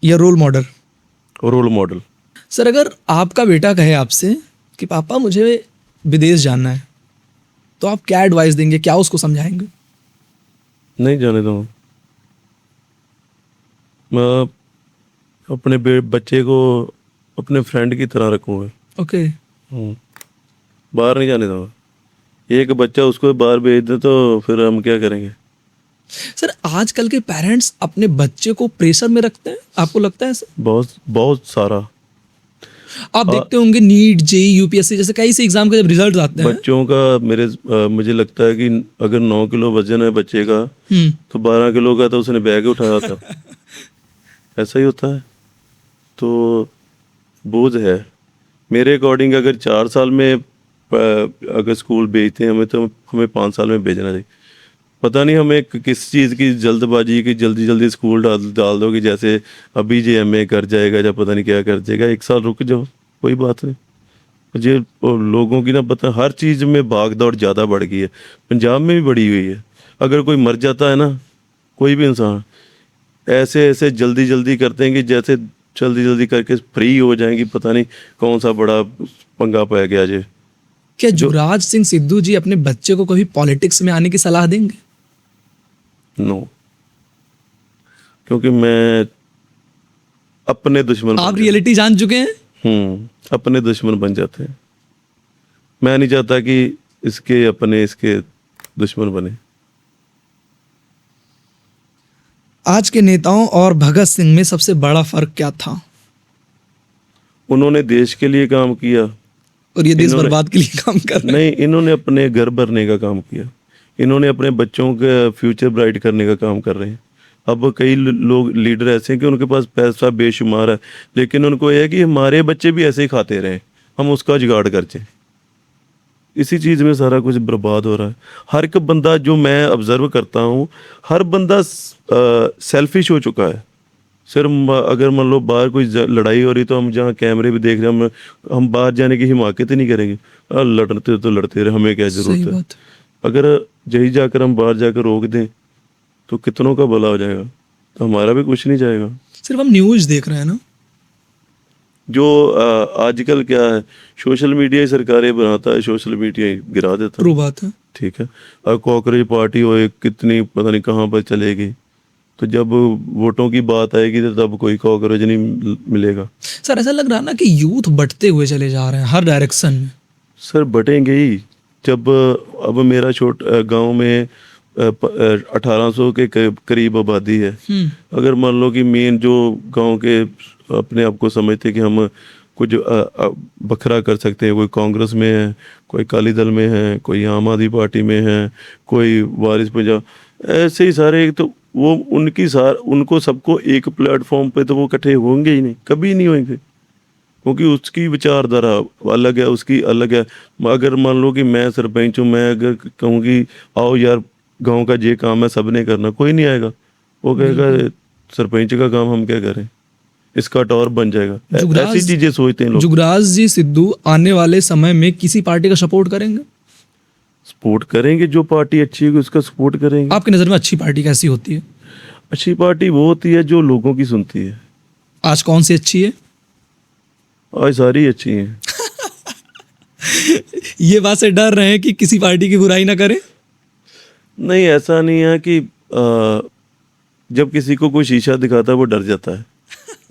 या role model? Role model. Sir, अगर आपका बेटा कहे आपसे कि पापा मुझे विदेश जाना है, तो आप क्या एडवाइस देंगे, क्या उसको समझाएंगे? नहीं जाने दूँ। मैं अपने बच्चे को अपने फ्रेंड की तरह रखूँगा। ओके। बाहर नहीं जाने दूँगा। एक बच्चा उसको बाहर भेज दे तो फिर हम क्या करेंगे? सर, आजकल के पेरेंट्स अपने बच्चे को प्रेशर में रखते हैं, आपको लगता है सर? बहुत बहुत सारा। आप देखते होंगे नीट जेई यूपीएससी जैसे कई से एग्जाम के जब रिजल्ट आते हैं बच्चों का मुझे लगता है कि अगर 9 किलो वजन है बच्चे का तो 12 किलो का तो उसने बैग उठाया था। ऐसा ही होता है। तो बोझ है मेरे अकॉर्डिंग। अगर 4 साल में अगर स्कूल भेजते हैं हमें तो हमें 5 साल में भेजना चाहिए। पता नहीं हमें किस चीज़ की जल्दबाजी कि जल्दी जल्दी स्कूल डाल दो कि जैसे अभी जे एमए कर जाएगा या पता नहीं क्या कर जाएगा। 1 साल रुक जाओ, कोई बात नहीं। मुझे लोगों की ना पता हर चीज़ में भाग दौड़ ज़्यादा बढ़ गई है, पंजाब में भी बढ़ी हुई है। अगर कोई मर जाता है ना, कोई भी इंसान, ऐसे ऐसे जल्दी जल्दी करते हैं कि जैसे जल्दी जल्दी करके फ्री हो जाएंगी। पता नहीं कौन सा बड़ा पंगा पै गया जे। क्या युवराज सिंह सिद्धू जी अपने बच्चे को कभी पॉलिटिक्स में आने की सलाह देंगे? नो, क्योंकि मैं अपने दुश्मन आप रियलिटी जान चुके हैं। अपने दुश्मन बन जाते हैं। मैं नहीं चाहता कि इसके दुश्मन बने। आज के नेताओं और भगत सिंह में सबसे बड़ा फर्क क्या था? उन्होंने देश के लिए काम किया और ये देश बर्बाद के लिए काम कर रहे हैं। नहीं, इन्होंने अपने घर भरने का काम किया। इन्होंने अपने बच्चों का फ्यूचर ब्राइट करने का काम कर रहे हैं। अब कई लोग लीडर ऐसे हैं कि उनके पास पैसा बेशुमार है, लेकिन उनको यह है कि हमारे बच्चे भी ऐसे ही खाते रहें, हम उसका जुगाड़ करते। इसी चीज़ में सारा कुछ बर्बाद हो रहा है। हर एक बंदा, जो मैं ऑब्जर्व करता हूँ, हर बंदा सेल्फिश हो चुका है। सिर्फ अगर मान लो बाहर कोई लड़ाई हो रही तो हम जहाँ कैमरे भी देख रहे हैं हम बाहर जाने की हिमाकत ही नहीं करेंगे। लड़ते तो लड़ते रहे, हमें क्या जरूरत है। अगर यही जाकर हम बाहर जाकर रोक दें तो कितनों का भला हो जाएगा, तो हमारा भी कुछ नहीं जाएगा। सिर्फ हम न्यूज़ देख रहे हैं ना। जो आजकल क्या है, सोशल मीडिया ही सरकारें बनाता है, सोशल मीडिया ही गिरा देता है। ट्रू बात है। ठीक है। और कॉकरोच पार्टी हो कितनी पता नहीं कहाँ पर चलेगी, तो जब वोटों की बात आएगी तो तब कोई कॉकरोच नहीं मिलेगा। सर ऐसा लग रहा है ना कि यूथ बढ़ते हुए चले जा रहे हैं हर डायरेक्शन में। सर बढ़ेंगे ही। जब अब मेरा गांव में 1800 के करीब आबादी है। अगर मान लो कि मेन जो गांव के अपने आप को समझते कि हम कुछ बखरा कर सकते हैं, कोई कांग्रेस में है, कोई अकाली दल में है, कोई आम आदमी पार्टी में है, कोई वारिस पंजाब, ऐसे ही सारे, तो वो उनको सबको एक प्लेटफॉर्म पे तो वो इकट्ठे होंगे ही नहीं, कभी नहीं होंगे, क्योंकि उसकी विचारधारा अलग है, उसकी अलग है। अगर मान लो कि मैं सरपंच हूँ, मैं अगर कहूँ कि आओ यार गांव का ये काम है सबने करना, कोई नहीं आएगा। वो कहेगा सरपंच का काम हम क्या करें, इसका टॉर बन जाएगा। ऐसी चीजें सोचते हैं लोग। युवराज जी सिद्धू आने वाले समय में किसी पार्टी का सपोर्ट करेंगे? सपोर्ट करेंगे, जो पार्टी अच्छी होगी उसका सपोर्ट करेंगे। आपकी नज़र में अच्छी पार्टी कैसी होती है? अच्छी पार्टी वो होती है जो लोगों की सुनती है। आज कौन सी अच्छी है? आज सारी अच्छी हैं। ये बात से डर रहे हैं कि किसी पार्टी की बुराई ना करें? नहीं, ऐसा नहीं है कि जब किसी को कोई शीशा दिखाता है वो डर जाता है,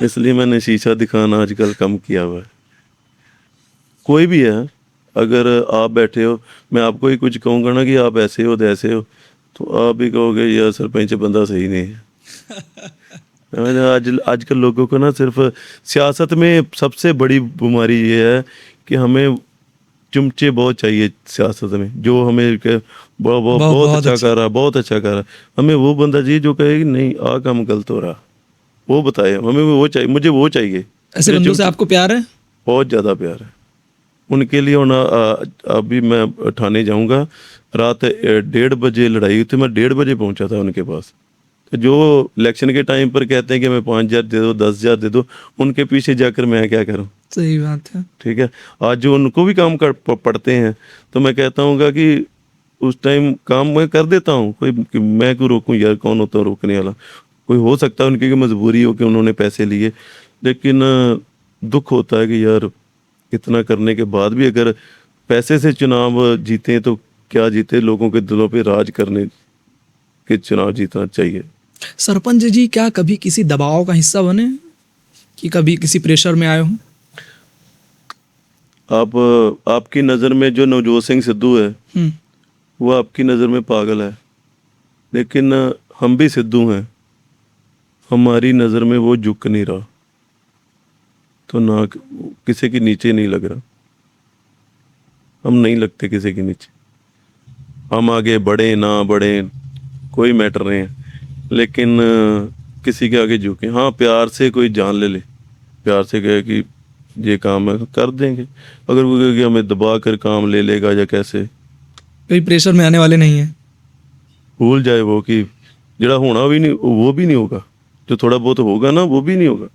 इसलिए मैंने शीशा दिखाना आजकल कम किया हुआ है। कोई भी है, अगर आप बैठे हो, मैं आपको ही कुछ कहूँगा ना कि आप ऐसे हो तो ऐसे हो, तो आप भी कहोगे यार सरपंच बंदा सही नहीं है। आजकल लोगों को ना सिर्फ सियासत में सबसे बड़ी बीमारी ये है कि हमें चुमचे बहुत चाहिए सियासत में, जो हमें बहुत अच्छा कर रहा, बहुत अच्छा कर रहा। हमें वो बंदा चाहिए जो कहे कि नहीं आ काम गलत हो रहा, वो बताए। हमें वो चाहिए, मुझे वो चाहिए। ऐसे बंदों से आपको प्यार है? बहुत ज़्यादा प्यार है उनके लिए। होना अभी मैं थाने जाऊंगा, रात 1:30 बजे लड़ाई हुई थी, मैं 1:30 बजे पहुंचा था उनके पास। तो जो इलेक्शन के टाइम पर कहते हैं कि मैं 5,000 दे दो, 10,000 दे दो, उनके पीछे जाकर मैं क्या करूं? सही बात है। ठीक है। आज जो उनको भी काम पड़ते हैं, तो मैं कहता हूँ कि उस टाइम काम मैं कर देता हूँ। मैं क्यों रोकूं यार, कौन होता है रोकने वाला? कोई हो सकता है उनकी मजबूरी हो कि उन्होंने पैसे लिए, लेकिन दुख होता है कि यार इतना करने के बाद भी अगर पैसे से चुनाव जीते तो क्या जीते, लोगों के दिलों पे राज करने के चुनाव जीतना चाहिए। सरपंच जी क्या कभी किसी दबाव का हिस्सा बने, कि कभी किसी प्रेशर में आए हो? आपकी नज़र में जो नवजोत सिंह सिद्धू है वो आपकी नज़र में पागल है, लेकिन हम भी सिद्धू हैं, हमारी नज़र में वो झुक नहीं रहा। तो ना किसी के नीचे नहीं लग रहा, हम नहीं लगते किसी के नीचे। हम आगे बढ़े ना बढ़े कोई मैटर नहीं है, लेकिन किसी के आगे झुके। हाँ, प्यार से कोई जान ले प्यार से कहे कि ये काम है, कर देंगे। अगर वो कहे कि हमें दबा कर काम ले लेगा या कैसे, कोई प्रेशर में आने वाले नहीं है। भूल जाए वो कि जड़ा होना भी नहीं, वो भी नहीं होगा। जो थोड़ा बहुत होगा ना, वो भी नहीं होगा।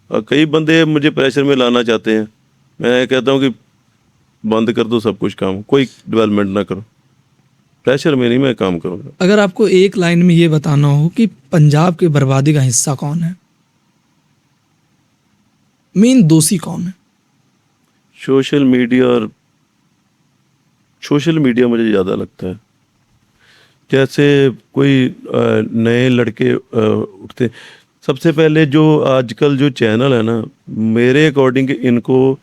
और कई बंदे मुझे प्रेशर में लाना चाहते हैं, मैं कहता हूँ कि बंद कर दो सब कुछ काम, कोई डेवलपमेंट ना करो, प्रेशर में नहीं मैं काम करूँगा। अगर आपको एक लाइन में ये बताना हो कि पंजाब की बर्बादी का हिस्सा कौन है, मेन दोषी कौन है? सोशल मीडिया मुझे ज़्यादा लगता है। जैसे कोई नए लड़के उठते, सबसे पहले जो आजकल जो चैनल है ना, मेरे अकॉर्डिंग इनको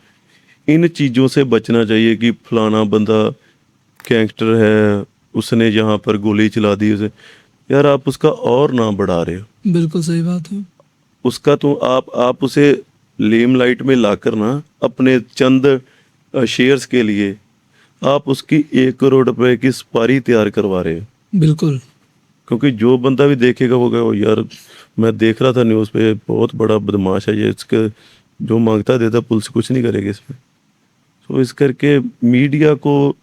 इन चीज़ों से बचना चाहिए कि फलाना बंदा गैंगस्टर है, उसने यहाँ पर गोली चला दी उसे। यार आप उसका और नाम बढ़ा रहे हो। बिल्कुल सही बात है। उसका तो आप उसे लेम लाइट में लाकर ना अपने चंद शेयर्स के लिए आप उसकी 1 करोड़ रुपए की सुपारी तैयार करवा रहे हो। बिल्कुल। क्योंकि जो बंदा भी देखेगा वो कहेगा यार मैं देख रहा था न्यूज़ पे, बहुत बड़ा बदमाश है ये, इसके जो मांगता देता पुलिस कुछ नहीं करेगी इस पर। तो इस करके मीडिया को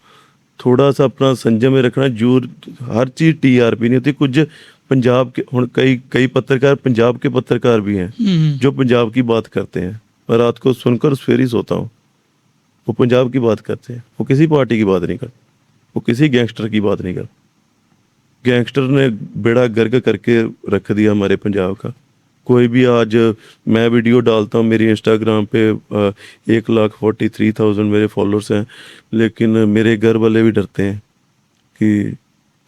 थोड़ा सा अपना संयम में रखना। जो हर चीज़ टीआरपी नहीं होती। कुछ पंजाब के हुण कई पत्रकार पंजाब के पत्रकार भी हैं जो पंजाब की बात करते हैं। मैं रात को सुनकर फिर ही सोता हूँ। वो पंजाब की बात करते हैं, वो किसी पार्टी की बात नहीं करते, वो किसी गैंगस्टर की बात नहीं करते। गैंगस्टर ने बेड़ा गर्क करके रख दिया हमारे पंजाब का। कोई भी आज मैं वीडियो डालता हूँ, मेरी इंस्टाग्राम पे 1,43,000 मेरे फॉलोअर्स हैं, लेकिन मेरे घर वाले भी डरते हैं कि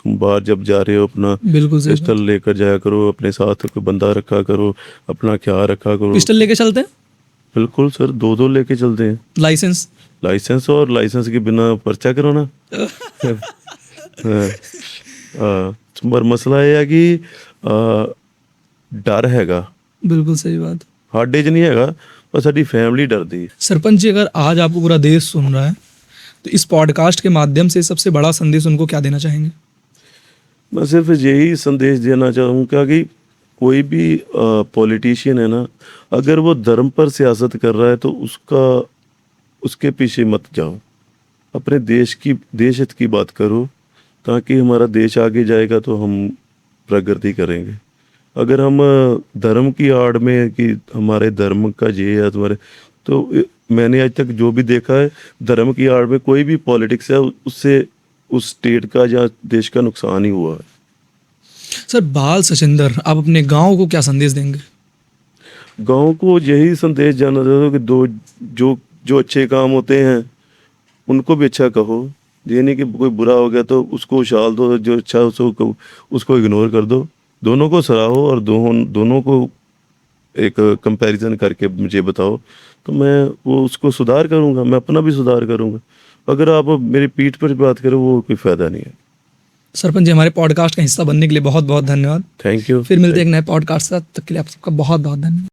तुम बाहर जब जा रहे हो अपना पिस्टल लेकर जाया करो, अपने साथ कोई बंदा रखा करो, अपना ख्याल रखा करो। पिस्टल लेके चलते हैं? बिल्कुल सर, 2 लेके चलते हैं। लाइसेंस और लाइसेंस के बिना पर्चा करो ना। पर मसला ये है कि डर हैगा। बिल्कुल सही बात। साडे च नहीं हैगा, पर साडी फैमिली डरदी है। सरपंच जी, अगर आज आपको पूरा देश सुन रहा है तो इस पॉडकास्ट के माध्यम से सबसे बड़ा संदेश उनको क्या देना चाहेंगे? मैं सिर्फ यही संदेश देना चाहूँगा कि कोई भी पॉलिटिशियन है ना, अगर वो धर्म पर सियासत कर रहा है तो उसके पीछे मत जाओ। अपने देश हित की बात करो, ताकि हमारा देश आगे जाएगा तो हम प्रगति करेंगे। अगर हम धर्म की आड़ में कि हमारे धर्म का ये है तुम्हारे, तो मैंने आज तक जो भी देखा है, धर्म की आड़ में कोई भी पॉलिटिक्स है उससे उस स्टेट का या देश का नुकसान ही हुआ है। सर, बाल सचिंदर, आप अपने गांव को क्या संदेश देंगे? गांव को यही संदेश जाना चाहता हूँ कि जो अच्छे काम होते हैं उनको भी अच्छा कहो। ये नहीं कि कोई बुरा हो गया तो उसको उछाल दो, जो अच्छा उसको इग्नोर कर दो। दोनों को सराहो और दोनों को एक कंपैरिजन करके मुझे बताओ, तो मैं वो उसको सुधार करूँगा, मैं अपना भी सुधार करूँगा। अगर आप मेरी पीठ पर बात करो वो कोई फ़ायदा नहीं है। सरपंच जी, हमारे पॉडकास्ट का हिस्सा बनने के लिए बहुत बहुत धन्यवाद। Thank you. फिर मिलते हैं एक नए पॉडकास्ट साथ, तक के लिए आप सबका बहुत बहुत धन्यवाद।